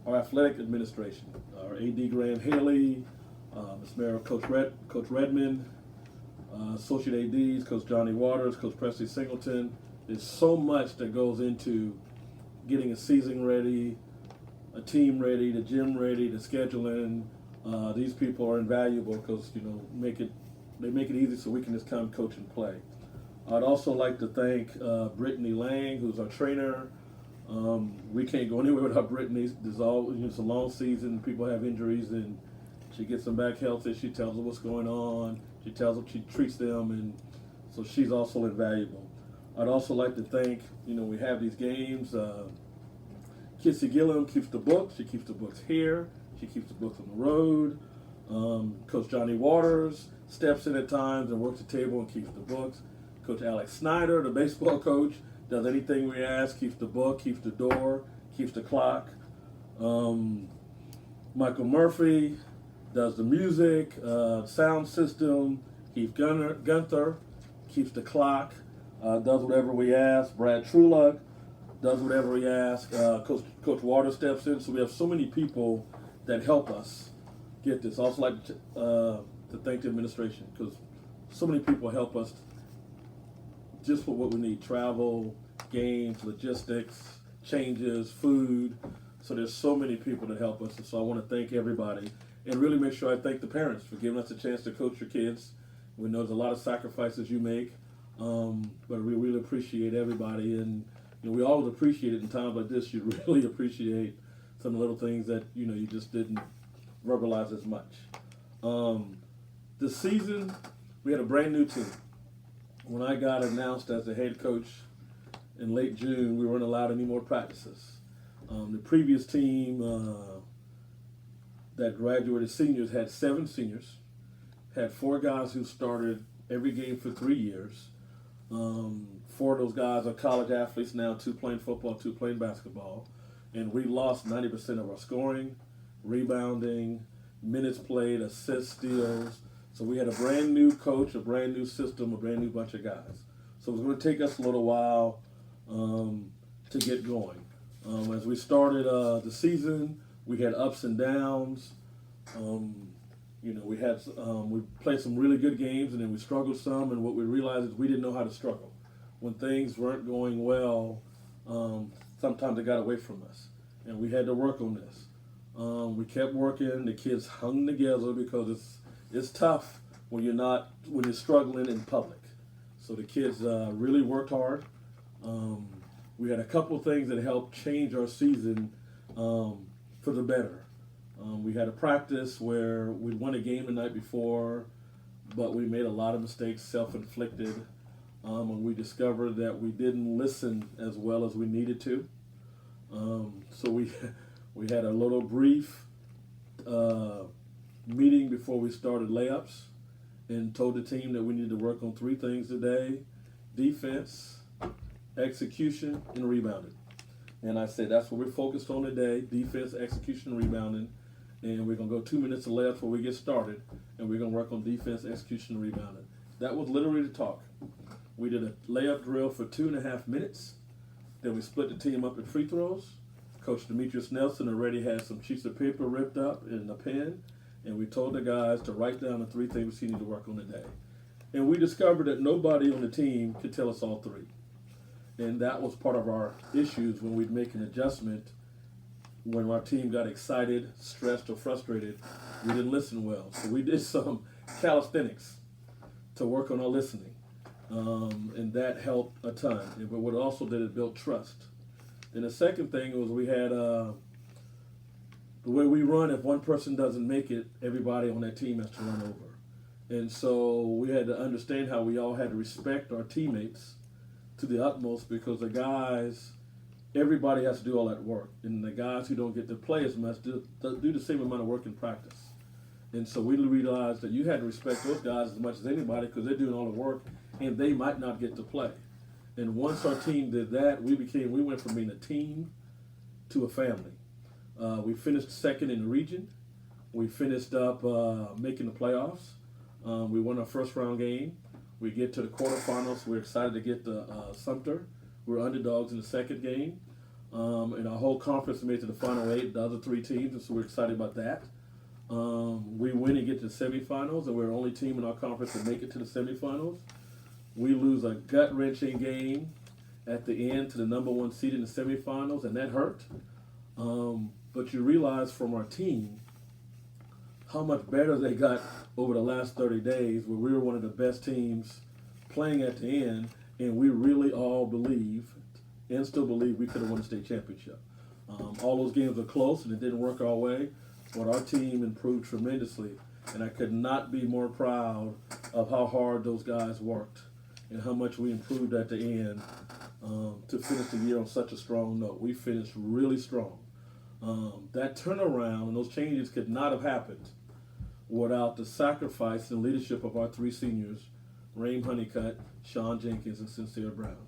our athletic administration, our AD Graham Haley, Ms. Mayor Coach Redmond, Associate ADs, Coach Johnny Waters, Coach Presley Singleton. There's so much that goes into getting a season ready, a team ready, the gym ready, the scheduling. These people are invaluable because they make it easy so we can just come coach and play. I'd also like to thank Brittany Lang, who's our trainer. We can't go anywhere without Brittany. It's a long season. People have injuries, and she gets them back healthy. She tells them what's going on. She tells them, she treats them, and so she's also invaluable. I'd also like to thank, we have these games. Kitsy Gillum keeps the books. She keeps the books here. She keeps the books on the road. Coach Johnny Waters steps in at times and works the table and keeps the books. Coach Alex Snyder, the baseball coach, does anything we ask, keeps the book, keeps the door, keeps the clock. Michael Murphy does the music, sound system. Keith Gunther keeps the clock, does whatever we ask. Brad Truluck does whatever we ask. Coach Waters steps in. So we have so many people that help us get this. I also like to thank the administration because so many people help us just for what we need: travel, games, logistics, changes, food. So there's so many people that help us. And so I want to thank everybody and really make sure I thank the parents for giving us a chance to coach your kids. We know there's a lot of sacrifices you make, but we really appreciate everybody. And we always appreciate it in times like this. You really appreciate some of the little things that you just didn't verbalize as much. This season, we had a brand new team. When I got announced as the head coach in late June, we weren't allowed any more practices. The previous team that graduated seniors had 7 seniors, had 4 guys who started every game for 3 years. Four of those guys are college athletes now, 2 playing football, 2 playing basketball. And we lost 90% of our scoring, rebounding, minutes played, assists, steals. So we had a brand new coach, a brand new system, a brand new bunch of guys. So it was going to take us a little while to get going. As we started the season, we had ups and downs. We played some really good games, and then we struggled some. And what we realized is we didn't know how to struggle. When things weren't going well, sometimes it got away from us, and we had to work on this. We kept working. The kids hung together because it's tough when you're struggling in public. So the kids really worked hard. We had a couple of things that helped change our season for the better. We had a practice where we won a game the night before, but we made a lot of mistakes, self-inflicted, and we discovered that we didn't listen as well as we needed to. So we had a little brief meeting before we started layups and told the team that we needed to work on 3 things today: defense, execution, and rebounding. And I said that's what we're focused on today: defense, execution, and rebounding. And we're going to go 2 minutes of layup before we get started, and we're going to work on defense, execution, and rebounding. That was literally the talk. We did a layup drill for 2.5 minutes. Then we split the team up in free throws. Coach Demetrius Nelson already had some sheets of paper ripped up and a pen, and we told the guys to write down the 3 things we need to work on today. And we discovered that nobody on the team could tell us all 3. And that was part of our issues when we'd make an adjustment. When our team got excited, stressed, or frustrated, we didn't listen well. So we did some calisthenics to work on our listening. And that helped a ton. But what it also did, it built trust. And the second thing was we had the way we run, if one person doesn't make it, everybody on that team has to run over. And so we had to understand how we all had to respect our teammates to the utmost, because the guys, everybody has to do all that work. And the guys who don't get to play as much do the same amount of work in practice. And so we realized that you had to respect those guys as much as anybody, because they're doing all the work and they might not get to play. And once our team did that, we went from being a team to a family. We finished second in the region. We finished up making the playoffs. We won our first round game. We get to the quarterfinals. We're excited to get the Sumter. We're underdogs in the second game. And our whole conference made it to the final 8, the other 3 teams, and so we're excited about that. We win and get to the semifinals, and we're the only team in our conference to make it to the semifinals. We lose a gut-wrenching game at the end to the number 1 seed in the semifinals, and that hurt. But you realize from our team how much better they got over the last 30 days, where we were one of the best teams playing at the end, and we really all believe and still believe we could have won the state championship. All those games were close, and it didn't work our way, but our team improved tremendously, and I could not be more proud of how hard those guys worked and how much we improved at the end to finish the year on such a strong note. We finished really strong. That turnaround and those changes could not have happened without the sacrifice and leadership of our 3 seniors, Rain Honeycutt, Sean Jenkins, and Sincere Brown.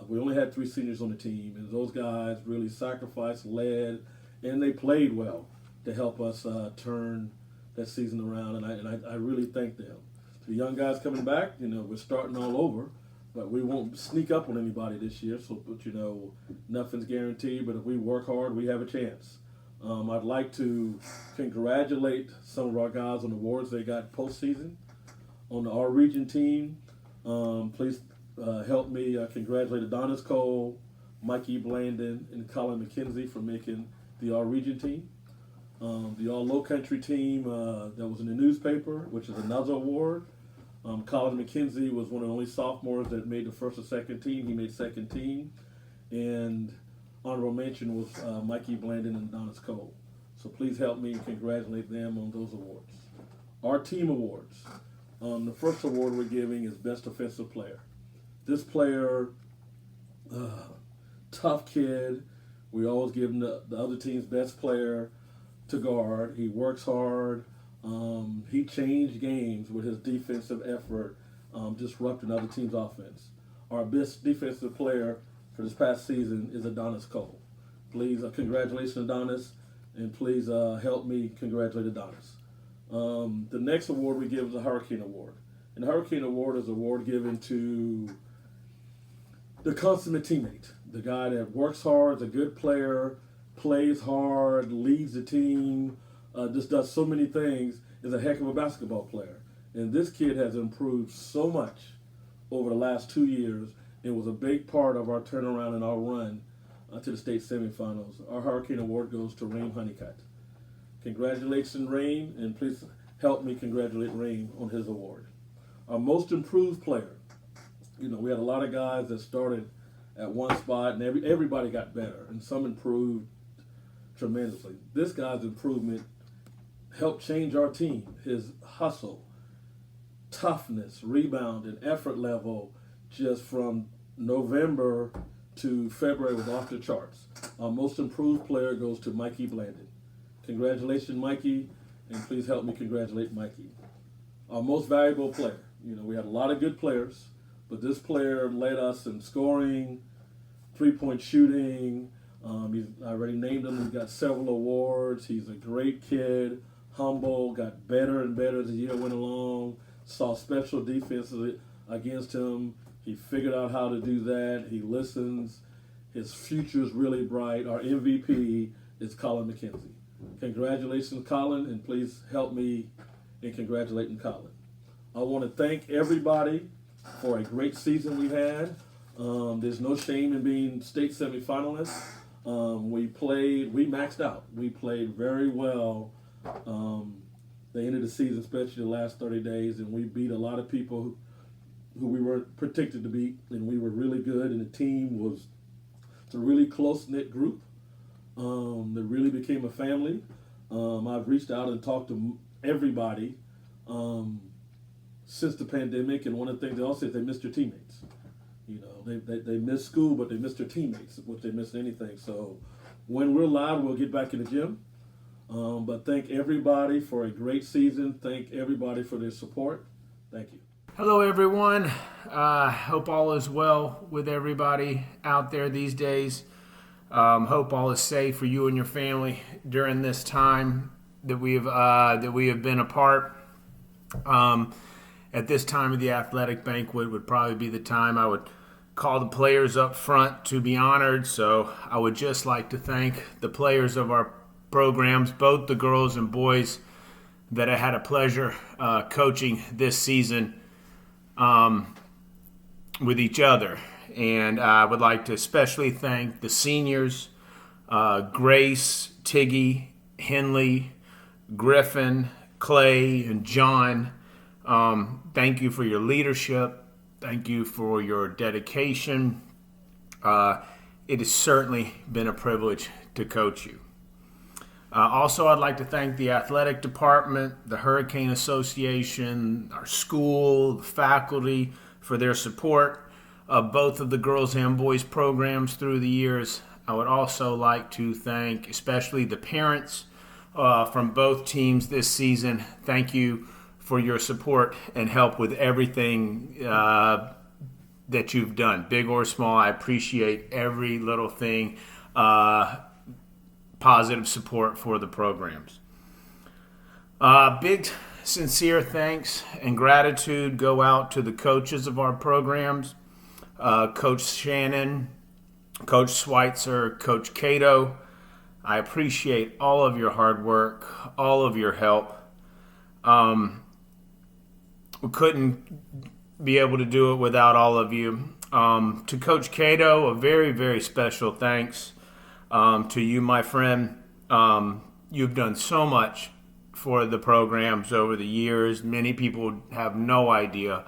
We only had 3 seniors on the team, and those guys really sacrificed, led, and they played well to help us turn that season around, and I really thank them. The young guys coming back, we're starting all over, but we won't sneak up on anybody this year, but nothing's guaranteed, but if we work hard, we have a chance. I'd like to congratulate some of our guys on awards they got postseason. On our region team, please help me congratulate Adonis Cole, Mikey Blandon, and Colin McKenzie for making the All Region team. The All Low Country team that was in the newspaper, which is another award. Colin McKenzie was one of the only sophomores that made the first or second team. He made second team. And honorable mention was Mikey Blandon and Adonis Cole. So please help me congratulate them on those awards. Our team awards. The first award we're giving is Best Offensive Player. This player, tough kid. We always give him the other team's best player to guard. He works hard. He changed games with his defensive effort. disrupting other teams' offense. Our best defensive player for this past season is Adonis Cole. Please, congratulations, Adonis, and please help me congratulate Adonis. The next award we give is the Hurricane Award. And the Hurricane Award is an award given to the consummate teammate, the guy that works hard, is a good player, plays hard, leads the team, just does so many things, is a heck of a basketball player. And this kid has improved so much over the last 2 years. It was a big part of our turnaround and our run to the state semifinals. Our Hurricane Award goes to Rain Honeycutt. Congratulations, Rain, and please help me congratulate Rain on his award. Our most improved player. We had a lot of guys that started at one spot, and everybody got better, and some improved tremendously. This guy's improvement helped change our team. His hustle, toughness, rebound, and effort level just from November to February was off the charts. Our most improved player goes to Mikey Blandon. Congratulations, Mikey, and please help me congratulate Mikey. Our most valuable player. We had a lot of good players, but this player led us in scoring, three-point shooting. I already named him. He got several awards. He's a great kid, humble, got better and better as the year went along, saw special defenses against him. He figured out how to do that. He listens. His future is really bright. Our MVP is Colin McKenzie. Congratulations, Colin, and please help me in congratulating Colin. I want to thank everybody for a great season we had. There's no shame in being state semifinalists. We maxed out. We played very well the end of the season, especially the last 30 days, and we beat a lot of people who we weren't predicted to beat, and we were really good, and the team was a really close-knit group that really became a family. I've reached out and talked to everybody since the pandemic, and one of the things they all say is they missed their teammates. They miss school, but they miss their teammates, which they miss anything. So when we're allowed, we'll get back in the gym. But thank everybody for a great season. Thank everybody for their support. Thank you. Hello, everyone. Hope all is well with everybody out there these days. Hope all is safe for you and your family during this time that we have been apart. At this time of the athletic banquet would probably be the time I would call the players up front to be honored. So I would just like to thank the players of our programs, both the girls and boys, that I had a pleasure coaching this season with each other. And I would like to especially thank the seniors, Grace, Tiggy, Henley, Griffin, Clay, and John. Thank you for your leadership. Thank you for your dedication. It has certainly been a privilege to coach you. Also, I'd like to thank the athletic department, the Hurricane Association, our school, the faculty for their support of both of the girls and boys programs through the years. I would also like to thank especially the parents from both teams this season. Thank you for your support and help with everything that you've done, big or small. I appreciate every little thing. Positive support for the programs. Big sincere thanks and gratitude go out to the coaches of our programs, Coach Shannon, Coach Schweitzer, Coach Cato. I appreciate all of your hard work, all of your help. We couldn't be able to do it without all of you. To Coach Cato, a very, very special thanks. To you, my friend. You've done so much for the programs over the years. Many people have no idea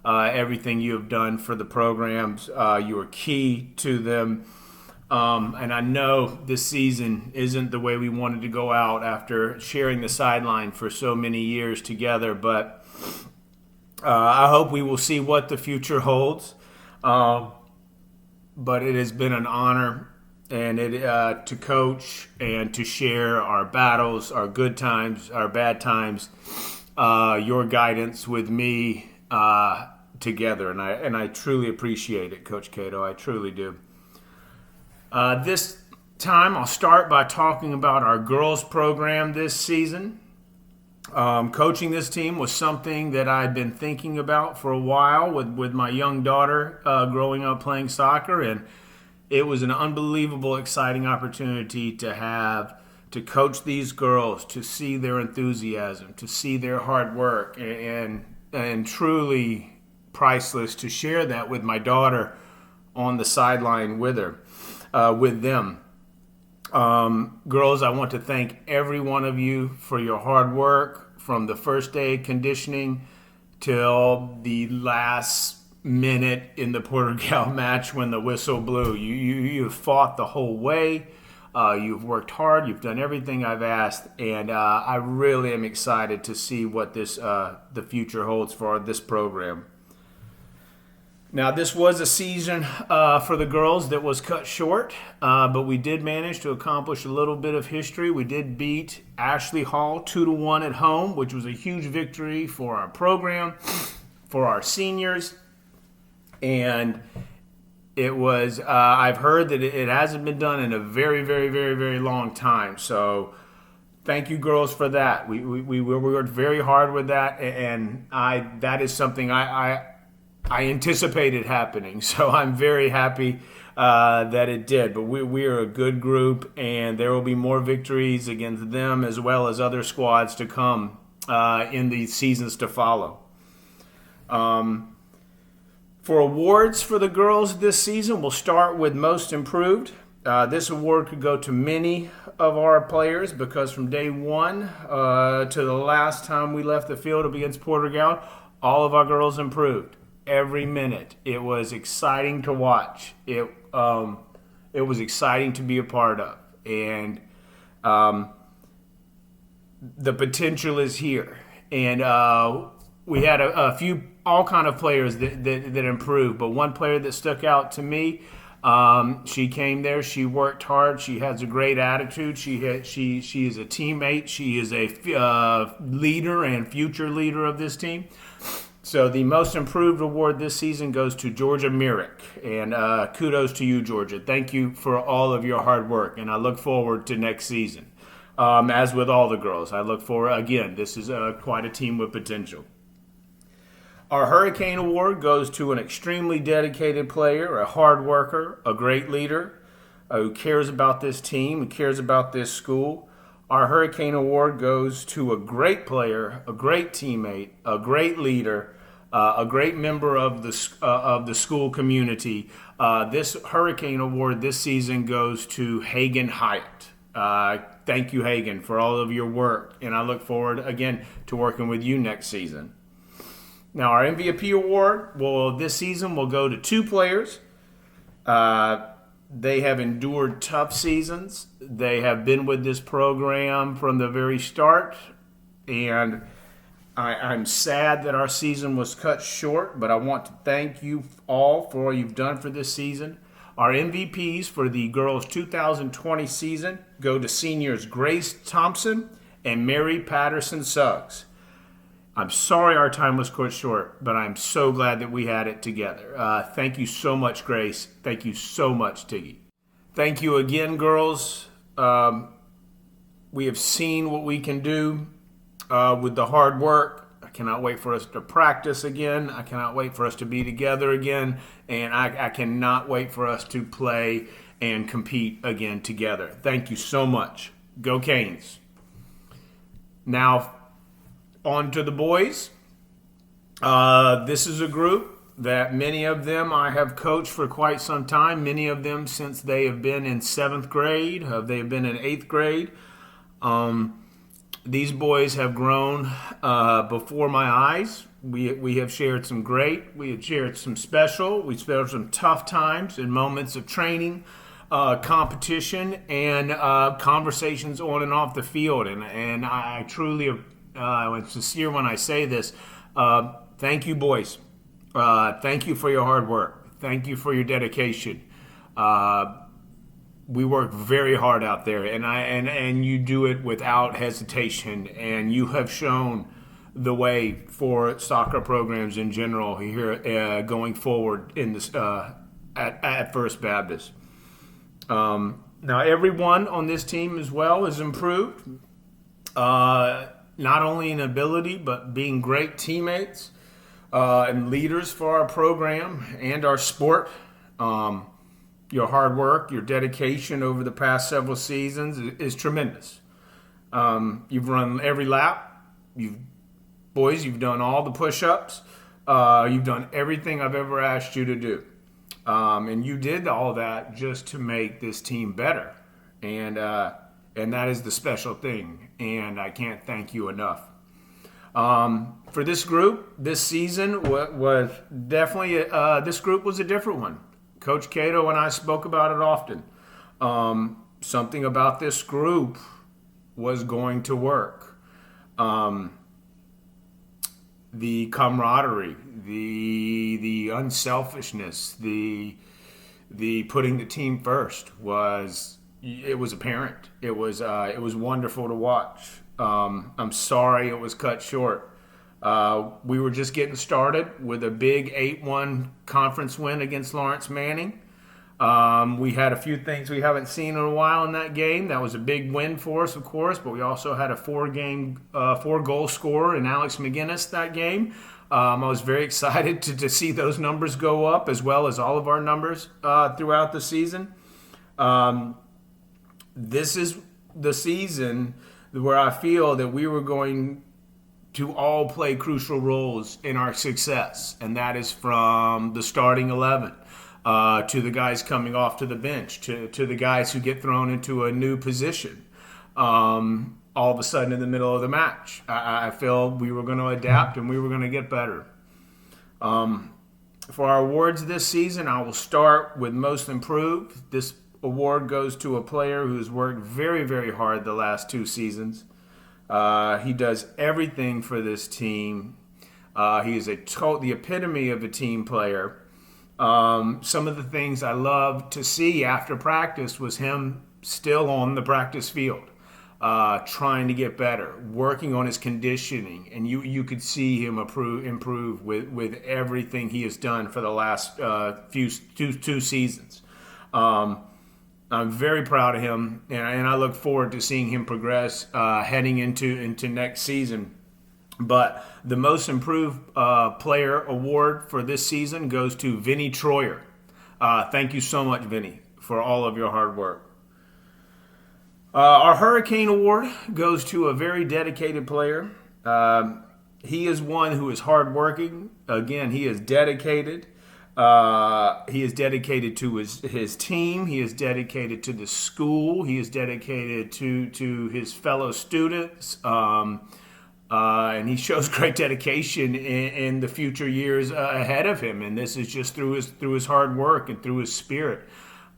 everything you have done for the programs. You are key to them. And I know this season isn't the way we wanted to go out after sharing the sideline for so many years together, but I hope we will see what the future holds. But it has been an honor and to coach and to share our battles, our good times, our bad times, your guidance with me together, and I truly appreciate it, Coach Cato. I truly do. This time, I'll start by talking about our girls program this season. Coaching this team was something that I'd been thinking about for a while with my young daughter growing up playing soccer, and it was an unbelievable, exciting opportunity to coach these girls, to see their enthusiasm, to see their hard work, and truly priceless to share that with my daughter on the sideline with them. Girls, I want to thank every one of you for your hard work from the first day of conditioning till the last minute in the Portugal match when the whistle blew. You've fought the whole way. You've worked hard. You've done everything I've asked, and I really am excited to see what the future holds for this program. Now, this was a season for the girls that was cut short, but we did manage to accomplish a little bit of history. We did beat Ashley Hall 2-1 at home, which was a huge victory for our program, for our seniors. And it was, I've heard that it hasn't been done in a very, very, very, very long time. So thank you, girls, for that. We worked very hard with that, and that is something I anticipated happening, so I'm very happy that it did. But we are a good group, and there will be more victories against them as well as other squads to come in the seasons to follow. For awards for the girls this season, we'll start with Most Improved. This award could go to many of our players because from day one to the last time we left the field against Portugal, all of our girls improved. Every minute. It was exciting to watch. It was exciting to be a part of. And the potential is here. And we had a few, all kind of players that improved. But one player that stuck out to me, she came there. She worked hard. She has a great attitude. She is a teammate. She is a leader and future leader of this team. So the Most Improved award this season goes to Georgia Myrick. And kudos to you, Georgia. Thank you for all of your hard work. And I look forward to next season. As with all the girls, I look forward, again, this is quite a team with potential. Our Hurricane Award goes to an extremely dedicated player, a hard worker, a great leader who cares about this team, who cares about this school. Our Hurricane Award goes to a great player, a great teammate, a great leader, a great member of the school community. This Hurricane Award this season goes to Hagen Hyatt. Thank you, Hagen, for all of your work, and I look forward, again, to working with you next season. Now, our MVP award this season will go to two players. They have endured tough seasons. They have been with this program from the very start, and I'm sad that our season was cut short, but I want to thank you all for all you've done for this season. Our MVPs for the girls' 2020 season go to seniors Grace Thompson and Mary Patterson Suggs. I'm sorry our time was cut short, but I'm so glad that we had it together. Thank you so much, Grace. Thank you so much, Tiggy. Thank you again, girls. We have seen what we can do with the hard work. I cannot wait for us to practice again. I cannot wait for us to be together again. And I cannot wait for us to play and compete again together. Thank you so much. Go Canes. Now, on to the boys. This is a group that many of them I have coached for quite some time. Many of them since they have been in 7th grade. They have been in 8th grade. These boys have grown before my eyes. We have shared some great. We have shared some special. We shared some tough times and moments of training, competition, and conversations on and off the field. And I truly I'm sincere when I say this. Thank you, boys. Thank you for your hard work. Thank you for your dedication. We work very hard out there, and you do it without hesitation. And you have shown the way for soccer programs in general here going forward in this at First Baptist. Now, everyone on this team as well has improved, not only in ability, but being great teammates and leaders for our program and our sport. Your hard work, your dedication over the past several seasons is tremendous. You've run every lap. You've done all the push-ups. You've done everything I've ever asked you to do. And you did all that just to make this team better. And that is the special thing. And I can't thank you enough. For this group, this season was definitely, this group was a different one. Coach Cato and I spoke about it often. Something about this group was going to work. The camaraderie, the unselfishness, the putting the team first was apparent. It was wonderful to watch. I'm sorry it was cut short. We were just getting started with a big 8-1 conference win against Lawrence Manning. We had a few things we haven't seen in a while in that game. That was a big win for us, of course, but we also had a 4-goal scorer in Alex McGinnis that game. I was very excited to see those numbers go up, as well as all of our numbers throughout the season. This is the season where I feel that we were going to all play crucial roles in our success, and that is from the starting 11 to the guys coming off to the bench, to the guys who get thrown into a new position all of a sudden in the middle of the match. I feel we were going to adapt and we were going to get better. For our awards this season, I will start with Most Improved. This award goes to a player who's worked very, very hard the last 2 seasons. He does everything for this team. He is the epitome of a team player. Some of the things I loved to see after practice was him still on the practice field, trying to get better, working on his conditioning, and you could see him improve with everything he has done for the last two seasons. I'm very proud of him, and I look forward to seeing him progress heading into next season. But the Most Improved Player award for this season goes to Vinny Troyer. Thank you so much, Vinny, for all of your hard work. Our Hurricane Award goes to a very dedicated player. He is one who is hardworking. Again, he is dedicated. He is dedicated to his team. He is dedicated to the school. He is dedicated to his fellow students. And he shows great dedication in the future years ahead of him. And this is just through his hard work and through his spirit.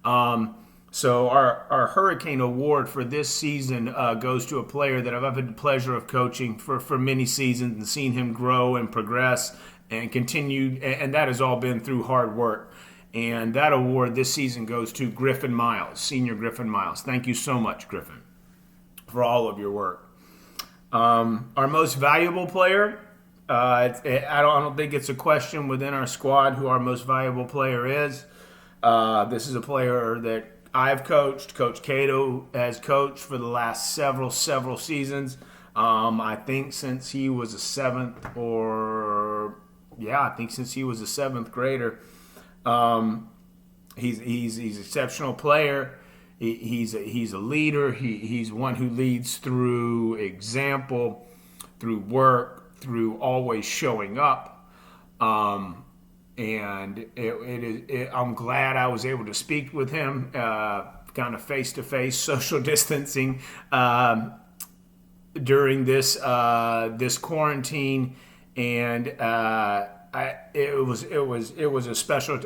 So our Hurricane Award for this season goes to a player that I've had the pleasure of coaching for many seasons and seen him grow and progress and continue. And that has all been through hard work. And that award this season goes to Griffin Miles, Senior Griffin Miles. Thank you so much, Griffin, for all of your work. Our most valuable player, I don't think it's a question within our squad who our most valuable player is. This is a player that I've coached. Coach Cato has coached for the last several seasons. I think since he was a seventh grader. He's an exceptional player. He's a leader. He's one who leads through example, through work, through always showing up. And I'm glad I was able to speak with him, kind of face-to-face, social distancing during this quarantine, and it was a special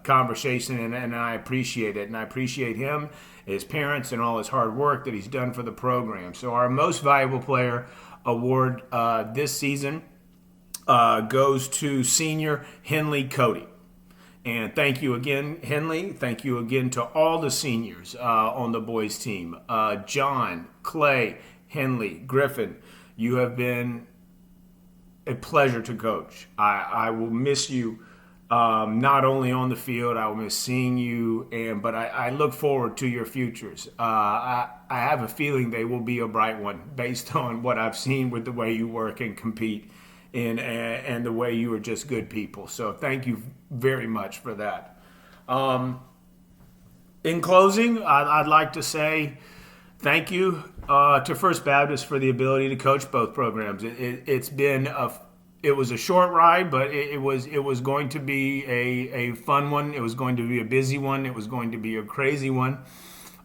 conversation, and I appreciate it, and I appreciate him, his parents, and all his hard work that he's done for the program. So our most valuable player award this season goes to Senior Henley Cody. And thank you again, Henley. Thank you again to all the seniors on the boys team. John, Clay, Henley, Griffin, you have been a pleasure to coach. I will miss you, not only on the field. I will miss seeing you, but I look forward to your futures. I have a feeling they will be a bright one based on what I've seen with the way you work and compete, and the way you are just good people. So thank you very much for that. In closing, I'd like to say thank you to First Baptist for the ability to coach both programs. It was a short ride, but it was going to be a fun one. It was going to be a busy one. It was going to be a crazy one,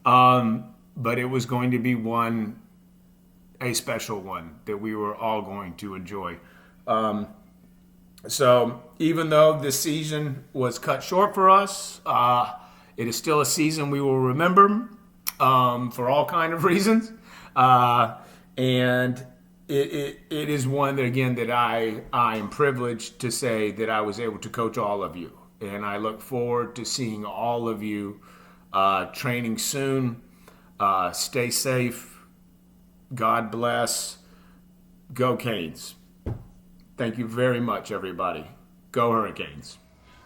but it was going to be a special one that we were all going to enjoy. So even though this season was cut short for us, it is still a season we will remember for all kind of reasons. And it is one that, again, that I am privileged to say that I was able to coach all of you. And I look forward to seeing all of you training soon. Stay safe. God bless. Go Canes. Thank you very much, everybody. Go Hurricanes.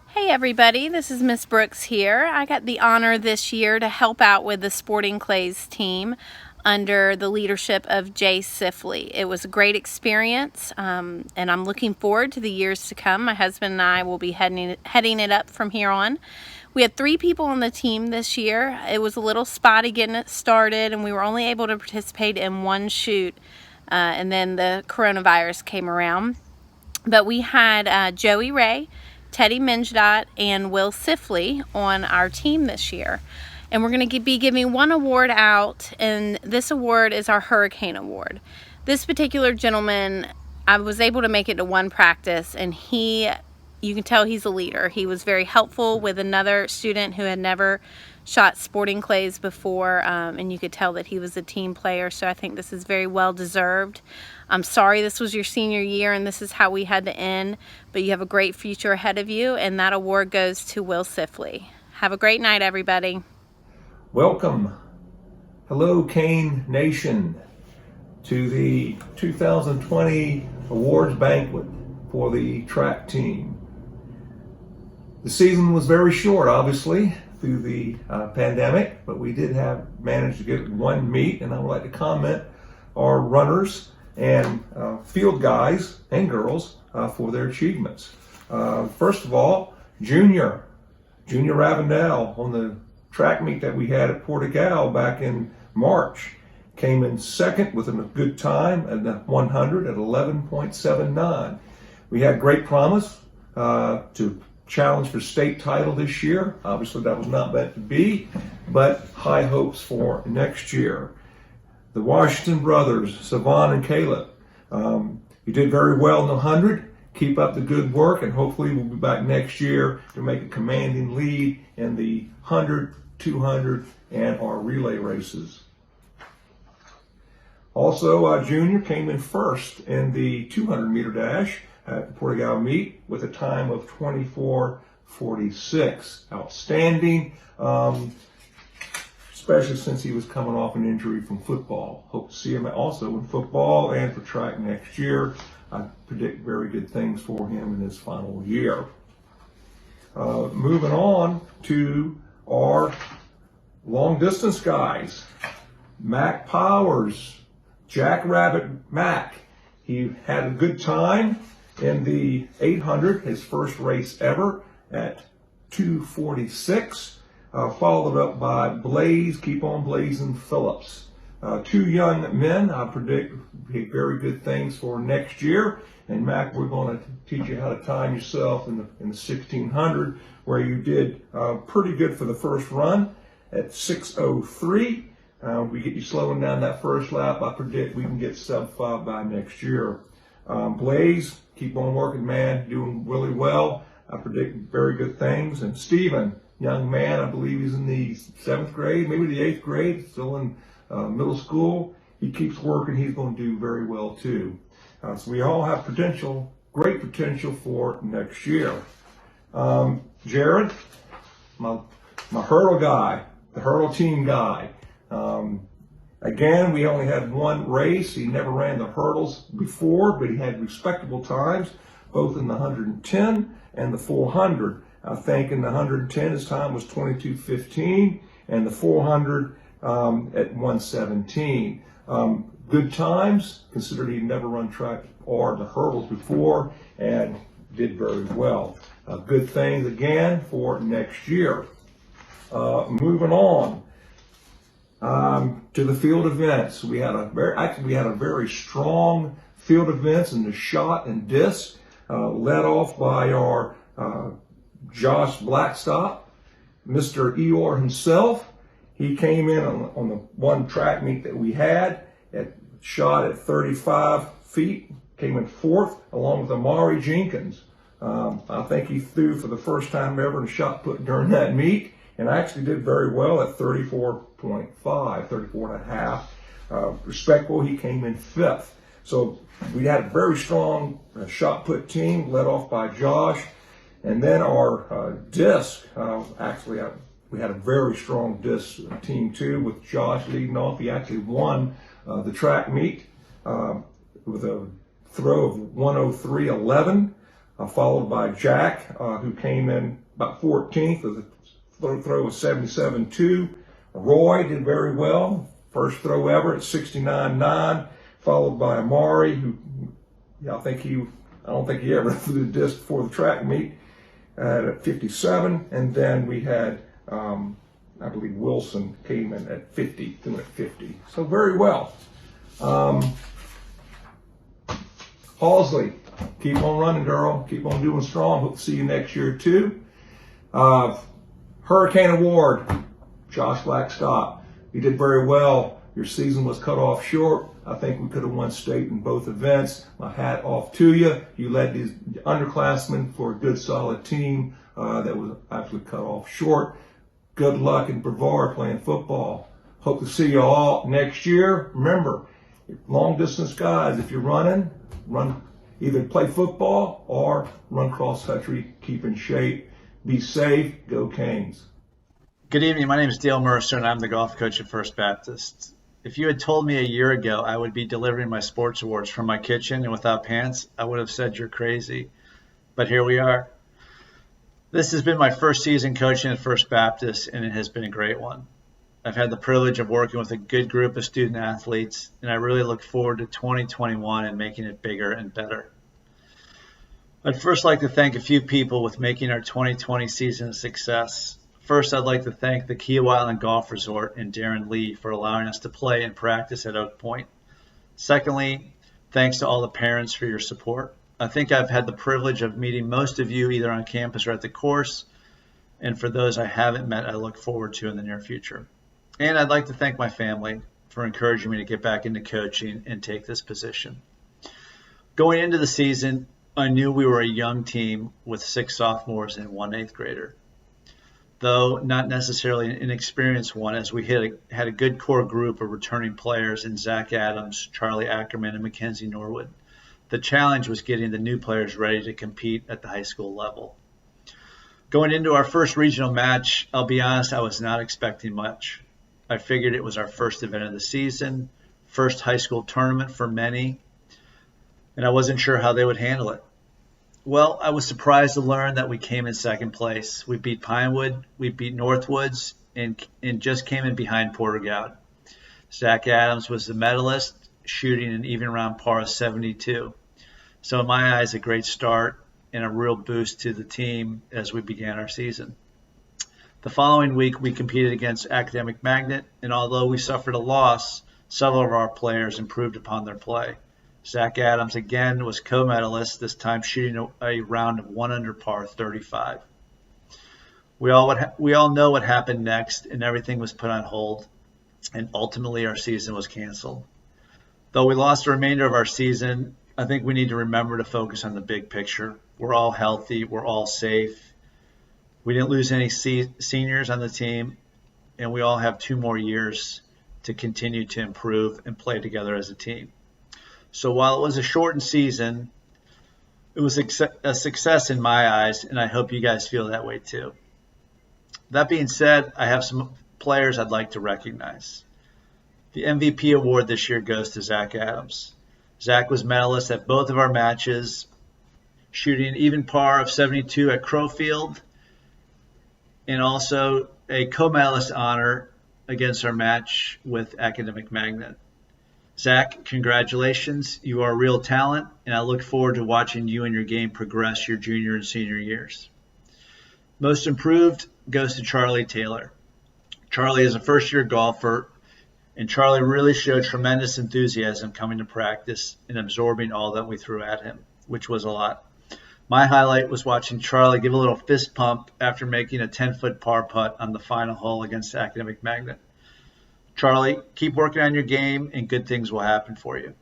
Hey everybody, this is Miss Brooks here. I got the honor this year to help out with the Sporting Clays team under the leadership of Jay Sifley. It was a great experience, and I'm looking forward to the years to come. My husband and I will be heading it up from here on. We had 3 people on the team this year. It was a little spotty getting it started, and we were only able to participate in 1 shoot, and then the coronavirus came around. But we had Joey Ray, Teddy Minjdot, and Will Sifley on our team this year. And we're going to be giving 1 award out, and this award is our Hurricane Award. This particular gentleman, I was able to make it to 1 practice, and you can tell he's a leader. He was very helpful with another student who had never shot Sporting Clays before, and you could tell that he was a team player, so I think this is very well deserved. I'm sorry this was your senior year and this is how we had to end, but you have a great future ahead of you, and that award goes to Will Sifley. Have a great night, everybody. Welcome. Hello, Cane Nation, to the 2020 awards banquet for the track team. The season was very short, obviously, through the pandemic, but we did manage to get 1 meet, and I would like to comment our runners and field guys and girls for their achievements. First of all, Junior Ravenel on the track meet that we had at Portugal back in March came in second with a good time at the 100 at 11.79. We had great promise to challenge for state title this year. Obviously that was not meant to be, but high hopes for next year. The Washington brothers, Savon and Caleb, you did very well in the 100. Keep up the good work, and hopefully we'll be back next year to make a commanding lead in the 100, 200, and our relay races. Also, Junior came in first in the 200 meter dash at the Portugal meet with a time of 24:46. Outstanding, especially since he was coming off an injury from football. Hope to see him also in football and for track next year. I predict very good things for him in his final year. Moving on to our long distance guys. Mac Powers, Jackrabbit Mac. He had a good time in the 800, his first race ever at 2:46, followed up by Blaze, Keep On Blazing Phillips. 2 young men, I predict very good things for next year. And Mac, we're going to teach you how to time yourself in the 1600, where you did pretty good for the first run at 6:03. We get you slowing down that first lap. I predict we can get sub-5 by next year. Blaze, keep on working, man, doing really well. I predict very good things. And Steven, young man, I believe he's in the 7th grade, maybe the 8th grade, still in middle school. He keeps working. He's going to do very well too. So we all have potential, great potential for next year. Jared, my hurdle guy, the hurdle team guy. Again, we only had one race. He never ran the hurdles before, but he had respectable times, both in the 110 and the 400. I think in the 110 his time was 22:15, and the 400 at 1:17. Good times, considering he'd never run track or the hurdles before, and did very well. Good things again for next year. Moving on to the field events. We had a very strong field events in the shot and disc, led off by our Josh Blackstock, Mr. Eeyore himself. He came in on the one track meet that we had, shot at 35 feet, came in fourth along with Amari Jenkins. I think he threw for the first time ever in a shot put during that meet, and actually did very well at 34.5, 34 and a half. Respectful, he came in fifth. So we had a very strong shot put team led off by Josh. And then our disc, we had a very strong disc team too, with Josh leading off. He actually won the track meet with a throw of 103.11, followed by Jack, who came in about 14th with a throw of 77.2. Roy did very well, first throw ever at 69.9, followed by Amari, who I don't think he ever threw the disc before the track meet, at 57, and then we had, I believe Wilson came in at 50, doing at 50. So very well. Halsley, keep on running, girl. Keep on doing strong. Hope to see you next year too. Hurricane Award, Josh Blackstock. You did very well. Your season was cut off short. I think we could have won state in both events. My hat off to you. You led these underclassmen for a good, solid team that was actually cut off short. Good luck in Brevard playing football. Hope to see you all next year. Remember, long distance guys, if you're running, run, either play football or run cross country. Keep in shape. Be safe. Go Canes. Good evening. My name is Dale Mercer, and I'm the golf coach at First Baptist. If you had told me a year ago I would be delivering my sports awards from my kitchen and without pants, I would have said you're crazy. But here we are. This has been my first season coaching at First Baptist, and it has been a great one. I've had the privilege of working with a good group of student athletes, and I really look forward to 2021 and making it bigger and better. I'd first like to thank a few people with making our 2020 season a success. First, I'd like to thank the Kiowa Island Golf Resort and Darren Lee for allowing us to play and practice at Oak Point. Secondly, thanks to all the parents for your support. I think I've had the privilege of meeting most of you either on campus or at the course, and for those I haven't met, I look forward to in the near future. And I'd like to thank my family for encouraging me to get back into coaching and take this position. Going into the season, I knew we were a young team with 6 sophomores and 1 8th grader. Though not necessarily an inexperienced one, as we had a good core group of returning players in Zach Adams, Charlie Ackerman, and Mackenzie Norwood. The challenge was getting the new players ready to compete at the high school level. Going into our first regional match, I'll be honest, I was not expecting much. I figured it was our first event of the season, first high school tournament for many, and I wasn't sure how they would handle it. Well, I was surprised to learn that we came in second place. We beat Pinewood, we beat Northwoods, and just came in behind Porter-Gaud. Zach Adams was the medalist, shooting an even round par of 72. So in my eyes, a great start and a real boost to the team as we began our season. The following week, we competed against Academic Magnet, and although we suffered a loss, several of our players improved upon their play. Zach Adams again was co-medalist, this time shooting a round of 1 under par 35. We all know what happened next, and everything was put on hold, and ultimately our season was canceled. Though we lost the remainder of our season, I think we need to remember to focus on the big picture. We're all healthy, we're all safe. We didn't lose any seniors on the team, and we all have 2 more years to continue to improve and play together as a team. So while it was a shortened season, it was a success in my eyes, and I hope you guys feel that way too. That being said, I have some players I'd like to recognize. The MVP award this year goes to Zach Adams. Zach was medalist at both of our matches, shooting an even par of 72 at Crowfield, and also a co-medalist honor against our match with Academic Magnet. Zach, congratulations. You are a real talent, and I look forward to watching you and your game progress your junior and senior years. Most improved goes to Charlie Taylor. Charlie is a first-year golfer, and Charlie really showed tremendous enthusiasm coming to practice and absorbing all that we threw at him, which was a lot. My highlight was watching Charlie give a little fist pump after making a 10-foot par putt on the final hole against Academic Magnet. Charlie, keep working on your game and good things will happen for you.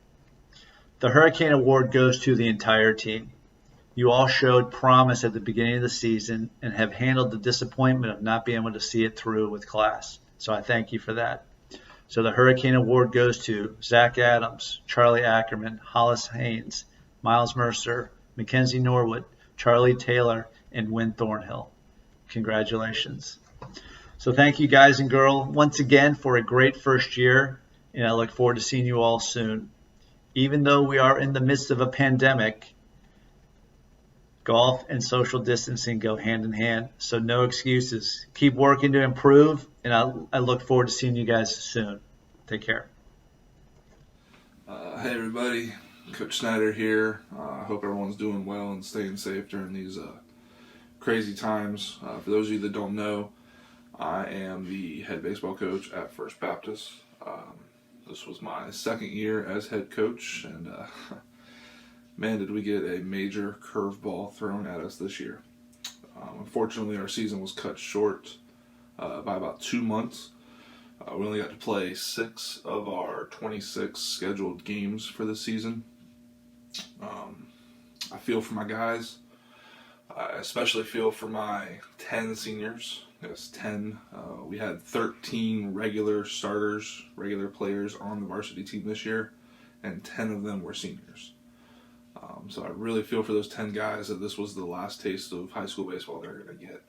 The Hurricane Award goes to the entire team. You all showed promise at the beginning of the season and have handled the disappointment of not being able to see it through with class. So I thank you for that. So the Hurricane Award goes to Zach Adams, Charlie Ackerman, Hollis Haynes, Miles Mercer, Mackenzie Norwood, Charlie Taylor, and Wynn Thornhill. Congratulations. So thank you guys and girl once again for a great first year, and I look forward to seeing you all soon. Even though we are in the midst of a pandemic, golf and social distancing go hand in hand, so no excuses. Keep working to improve, and I look forward to seeing you guys soon. Take care. Hey everybody, Coach Snyder here. I hope everyone's doing well and staying safe during these crazy times. For those of you that don't know, I am the head baseball coach at First Baptist. This was my second year as head coach, and man, did we get a major curveball thrown at us this year. Unfortunately, our season was cut short by about 2 months. We only got to play 6 of our 26 scheduled games for the season. I feel for my guys. I especially feel for my 10 seniors. Yes, 10. We had 13 regular starters, regular players on the varsity team this year, and 10 of them were seniors. So I really feel for those 10 guys that this was the last taste of high school baseball they're going to get.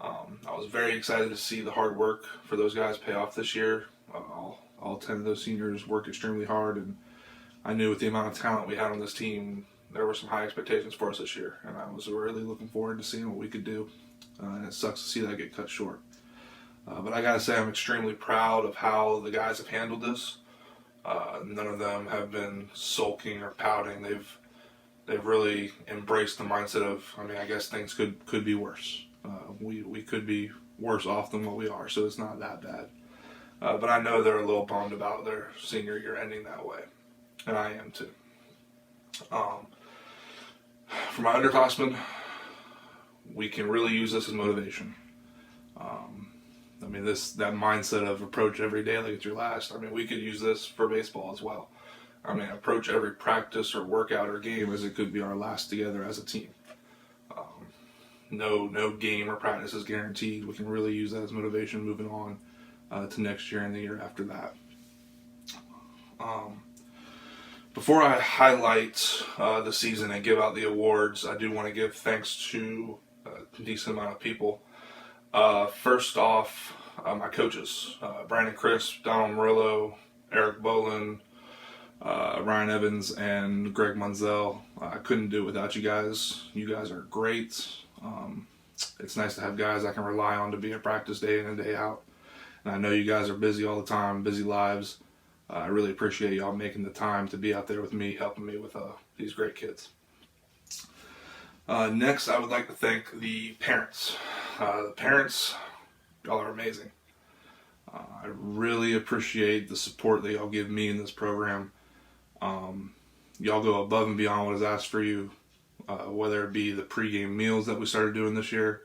I was very excited to see the hard work for those guys pay off this year. All 10 of those seniors worked extremely hard, and I knew with the amount of talent we had on this team, there were some high expectations for us this year, and I was really looking forward to seeing what we could do. And it sucks to see that get cut short. But I gotta say, I'm extremely proud of how the guys have handled this. None of them have been sulking or pouting. They've really embraced the mindset of, I guess things could be worse. We could be worse off than what we are, so it's not that bad. But I know they're a little bummed about their senior year ending that way, and I am too. For my underclassmen, we can really use this as motivation. That mindset of approach every day like it's your last. We could use this for baseball as well. Approach every practice or workout or game as it could be our last together as a team. No game or practice is guaranteed. We can really use that as motivation moving on to next year and the year after that. Before I highlight the season and give out the awards, I do want to give thanks to a decent amount of people. First off, my coaches, Brandon Crisp, Donald Murillo, Eric Bolin, Ryan Evans, and Greg Munzel. I couldn't do it without you guys. You guys are great. It's nice to have guys I can rely on to be at practice day in and day out. And I know you guys are busy all the time, busy lives. I really appreciate y'all making the time to be out there with me, helping me with these great kids. Next, I would like to thank the parents. The parents, y'all are amazing. I really appreciate the support that y'all give me in this program. Y'all go above and beyond what is asked for you, whether it be the pregame meals that we started doing this year.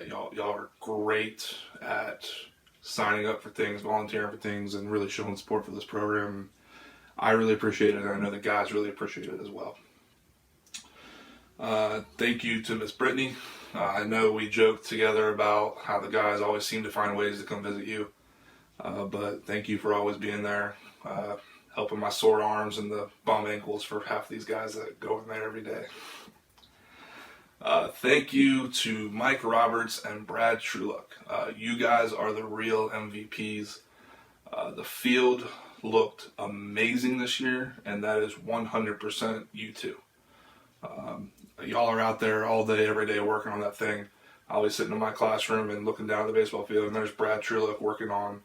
Y'all are great at signing up for things, volunteering for things, and really showing support for this program. I really appreciate it, and I know the guys really appreciate it as well. Thank you to Miss Brittany. I know we joked together about how the guys always seem to find ways to come visit you, but thank you for always being there, helping my sore arms and the bum ankles for half these guys that go in there every day. Thank you to Mike Roberts and Brad Truelock. You guys are the real MVPs. The field looked amazing this year, and that is 100% you two. Y'all are out there all day, every day working on that thing. I'll be sitting in my classroom and looking down at the baseball field, and there's Brad Trulick working on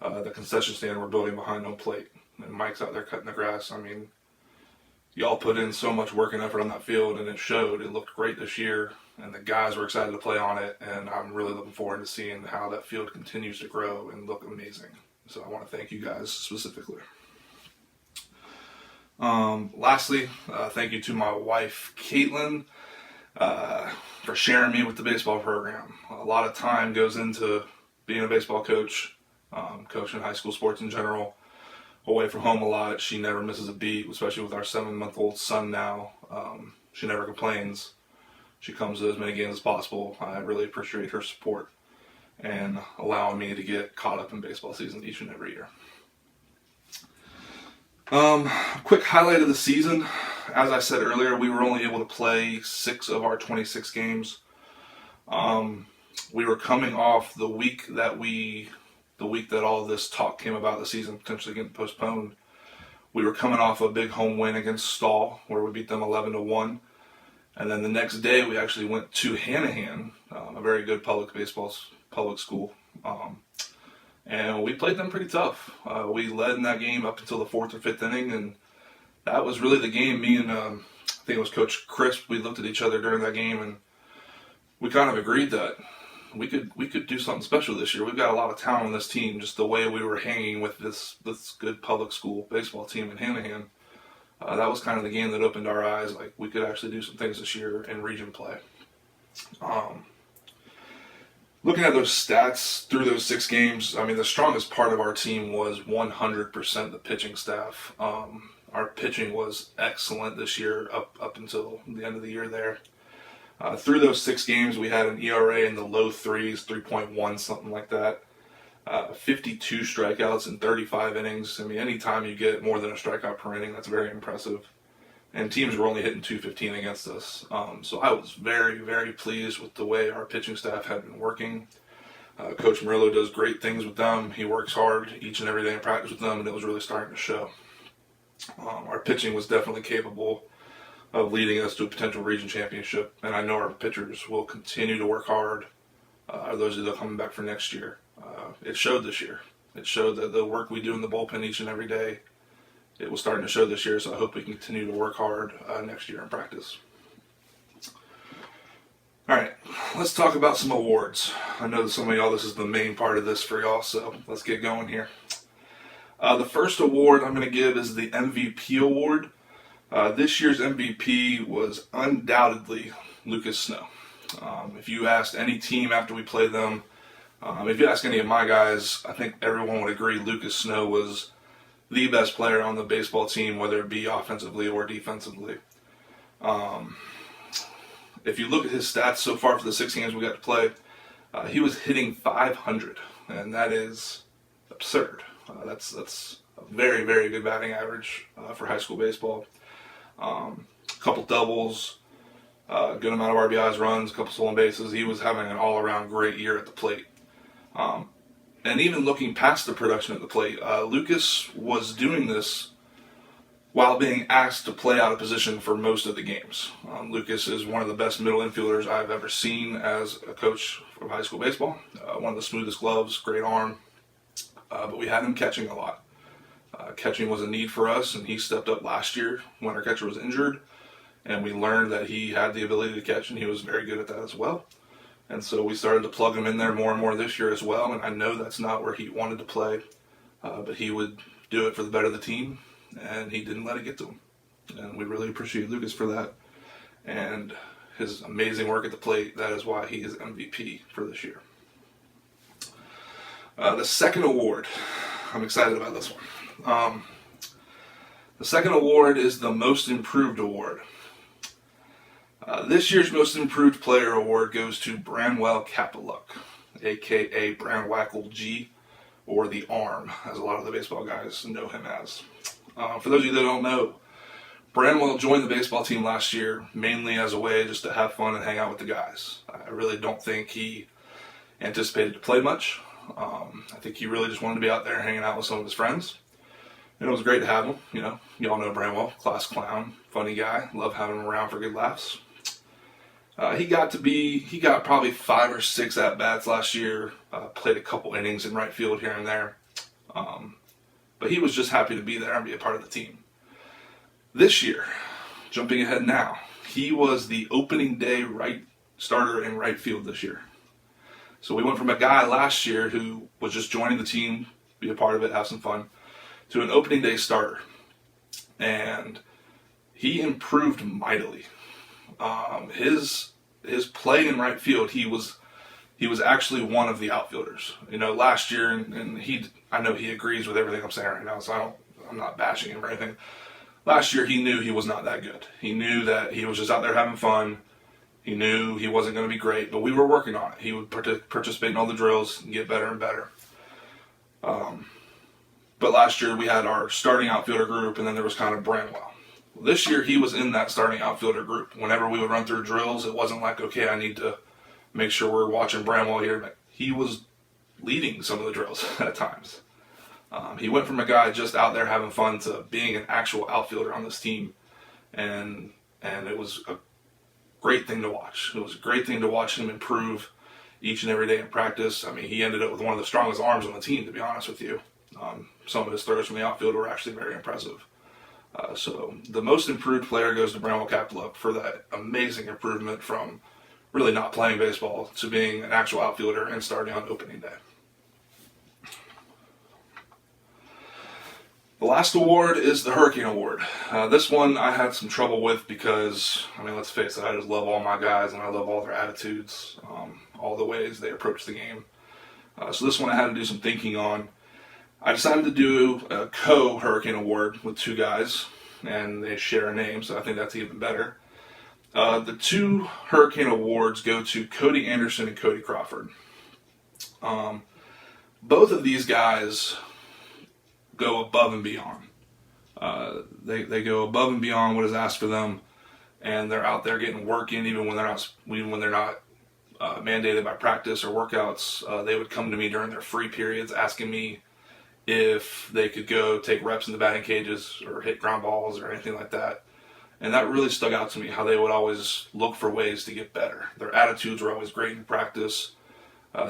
the concession stand we're building behind home plate. And Mike's out there cutting the grass. I mean, y'all put in so much work and effort on that field, and it showed. It looked great this year, and the guys were excited to play on it, and I'm really looking forward to seeing how that field continues to grow and look amazing. So I want to thank you guys specifically. Lastly, thank you to my wife, Caitlin, for sharing me with the baseball program. A lot of time goes into being a baseball coach, coaching high school sports in general, away from home a lot. She never misses a beat, especially with our 7-month-old son now. She never complains. She comes to as many games as possible. I really appreciate her support and allowing me to get caught up in baseball season each and every year. Quick highlight of the season. As I said earlier, we were only able to play 6 of our 26 games. We were coming off the week that all of this talk came about, the season potentially getting postponed. We were coming off a big home win against Stahl, where we beat them 11-1. And then the next day, we actually went to Hanahan, a very good public school. And we played them pretty tough. We led in that game up until the 4th or 5th inning, and that was really the game. Me and I think it was Coach Crisp, we looked at each other during that game, and we kind of agreed that we could do something special this year. We've got a lot of talent on this team, just the way we were hanging with this good public school baseball team in Hanahan. That was kind of the game that opened our eyes. Like, we could actually do some things this year in region play. Looking at those stats through those 6 games, I mean, the strongest part of our team was 100% the pitching staff. Our pitching was excellent this year up until the end of the year there. Through those 6 games, we had an ERA in the low 3s, 3.1, something like that. 52 strikeouts in 35 innings. I mean, anytime you get more than a strikeout per inning, that's very impressive. And teams were only hitting .215 against us. So I was very, very pleased with the way our pitching staff had been working. Coach Murillo does great things with them. He works hard each and every day in practice with them, and it was really starting to show. Our pitching was definitely capable of leading us to a potential region championship, and I know our pitchers will continue to work hard. Those that are coming back for next year. It showed this year. It showed that the work we do in the bullpen each and every day, it was starting to show this year, so I hope we can continue to work hard next year in practice. All right, let's talk about some awards. I know that some of y'all, this is the main part of this for y'all, so let's get going here. The first award I'm going to give is the MVP award. This year's MVP was undoubtedly Lucas Snow. If you asked any team after we played them, if you ask any of my guys, I think everyone would agree Lucas Snow was the best player on the baseball team, whether it be offensively or defensively. If you look at his stats so far for the 6 games we got to play, he was hitting .500, and that is absurd. That's a very, very good batting average for high school baseball. A couple doubles, a good amount of RBIs, runs, a couple stolen bases. He was having an all-around great year at the plate. And even looking past the production at the plate, Lucas was doing this while being asked to play out of position for most of the games. Lucas is one of the best middle infielders I've ever seen as a coach of high school baseball. One of the smoothest gloves, great arm. But we had him catching a lot. Catching was a need for us, and he stepped up last year when our catcher was injured. And we learned that he had the ability to catch, and he was very good at that as well. And so we started to plug him in there more and more this year as well. And I know that's not where he wanted to play, but he would do it for the better of the team, and he didn't let it get to him. And we really appreciate Lucas for that. And his amazing work at the plate, that is why he is MVP for this year. The second award, I'm excited about this one. The second award is the Most Improved Award. This year's Most Improved Player Award goes to Branwell Kapaluk, a.k.a. Branwackle G, or the Arm, as a lot of the baseball guys know him as. For those of you that don't know, Branwell joined the baseball team last year mainly as a way just to have fun and hang out with the guys. I really don't think he anticipated to play much. I think he really just wanted to be out there hanging out with some of his friends. And it was great to have him. You know, y'all know Bramwell, class clown, funny guy. Love having him around for good laughs. He got probably 5 or 6 at-bats last year. Played a couple innings in right field here and there. But he was just happy to be there and be a part of the team. This year, jumping ahead now, he was the opening day starter in right field this year. So we went from a guy last year who was just joining the team, be a part of it, have some fun, to an opening day starter. And he improved mightily. His play in right field, he was actually one of the outfielders. You know, last year, and I know he agrees with everything I'm saying right now, so I'm not bashing him or anything. Last year, he knew he was not that good. He knew that he was just out there having fun. He knew he wasn't going to be great, but we were working on it. He would participate in all the drills and get better and better. But last year, we had our starting outfielder group, and then there was kind of Bramwell. This year, he was in that starting outfielder group. Whenever we would run through drills, it wasn't like, okay, I need to make sure we're watching Bramwell here. He was leading some of the drills at times. He went from a guy just out there having fun to being an actual outfielder on this team. And it was a great thing to watch. It was a great thing to watch him improve each and every day in practice. I mean, he ended up with one of the strongest arms on the team, to be honest with you. Some of his throws from the outfield were actually very impressive. So the most improved player goes to Bramwell Capitol for that amazing improvement from really not playing baseball to being an actual outfielder and starting on opening day. The last award is the Hurricane Award. This one I had some trouble with because, I mean, let's face it, I just love all my guys and I love all their attitudes, all the ways they approach the game. So this one I had to do some thinking on. I decided to do a co-Hurricane Award with 2 guys, and they share a name, so I think that's even better. The 2 Hurricane Awards go to Cody Anderson and Cody Crawford. Both of these guys go above and beyond. They go above and beyond what is asked for them, and they're out there getting work in even when they're not mandated by practice or workouts. They would come to me during their free periods asking me if they could go take reps in the batting cages or hit ground balls or anything like that. And that really stuck out to me, how they would always look for ways to get better. Their attitudes were always great in practice.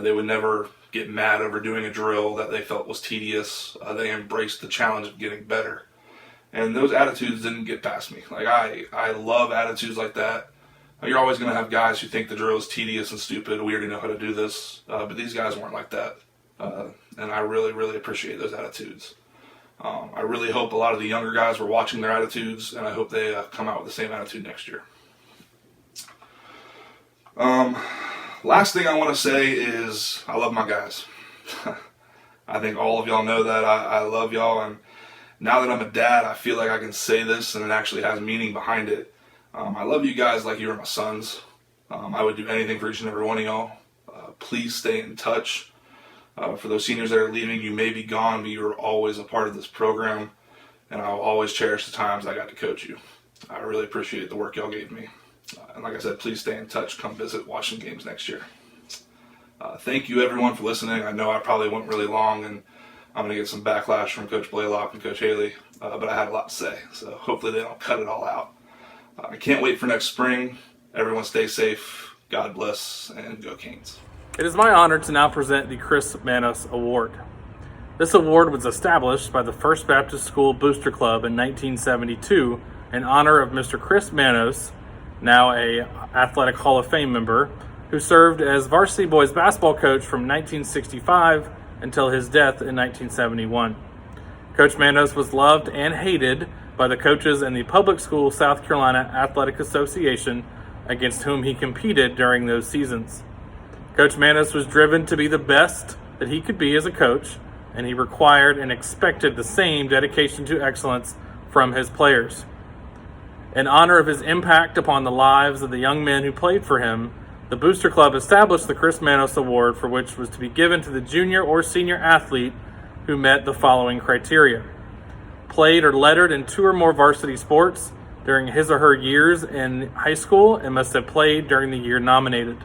They would never get mad over doing a drill that they felt was tedious. They embraced the challenge of getting better. And those attitudes didn't get past me. Like, I love attitudes like that. You're always going to have guys who think the drill is tedious and stupid. We already know how to do this. But these guys weren't like that. And I really, really appreciate those attitudes. I really hope a lot of the younger guys were watching their attitudes, and I hope they come out with the same attitude next year. Last thing I want to say is I love my guys. I think all of y'all know that. I love y'all, and now that I'm a dad, I feel like I can say this, and it actually has meaning behind it. I love you guys like you're my sons. I would do anything for each and every one of y'all. Please stay in touch. For those seniors that are leaving, you may be gone, but you're always a part of this program, and I'll always cherish the times I got to coach you. I really appreciate the work y'all gave me. And like I said, please stay in touch. Come visit, watch some games next year. Thank you, everyone, for listening. I know I probably went really long, and I'm going to get some backlash from Coach Blaylock and Coach Haley, but I had a lot to say, so hopefully they don't cut it all out. I can't wait for next spring. Everyone stay safe. God bless, and go Canes. It is my honor to now present the Chris Manos Award. This award was established by the First Baptist School Booster Club in 1972 in honor of Mr. Chris Manos, now a Athletic Hall of Fame member, who served as varsity boys basketball coach from 1965 until his death in 1971. Coach Manos was loved and hated by the coaches in the Public School South Carolina Athletic Association against whom he competed during those seasons. Coach Manos was driven to be the best that he could be as a coach, and he required and expected the same dedication to excellence from his players. In honor of his impact upon the lives of the young men who played for him, the Booster Club established the Chris Manos Award, for which was to be given to the junior or senior athlete who met the following criteria: played or lettered in 2 or more varsity sports during his or her years in high school and must have played during the year nominated.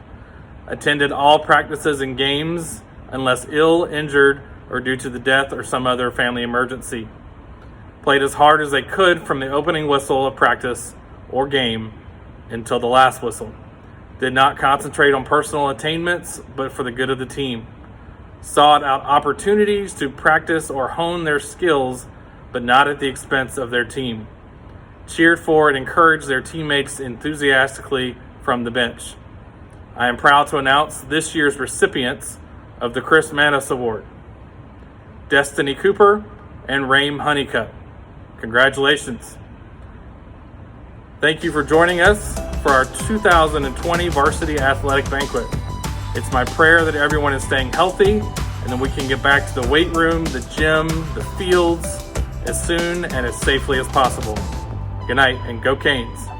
Attended all practices and games unless ill, injured, or due to the death or some other family emergency. Played as hard as they could from the opening whistle of practice or game until the last whistle. Did not concentrate on personal attainments, but for the good of the team. Sought out opportunities to practice or hone their skills, but not at the expense of their team. Cheered for and encouraged their teammates enthusiastically from the bench. I am proud to announce this year's recipients of the Chris Manis Award, Destiny Cooper and Rame Honeycutt. Congratulations. Thank you for joining us for our 2020 Varsity Athletic Banquet. It's my prayer that everyone is staying healthy and that we can get back to the weight room, the gym, the fields as soon and as safely as possible. Good night and go Canes.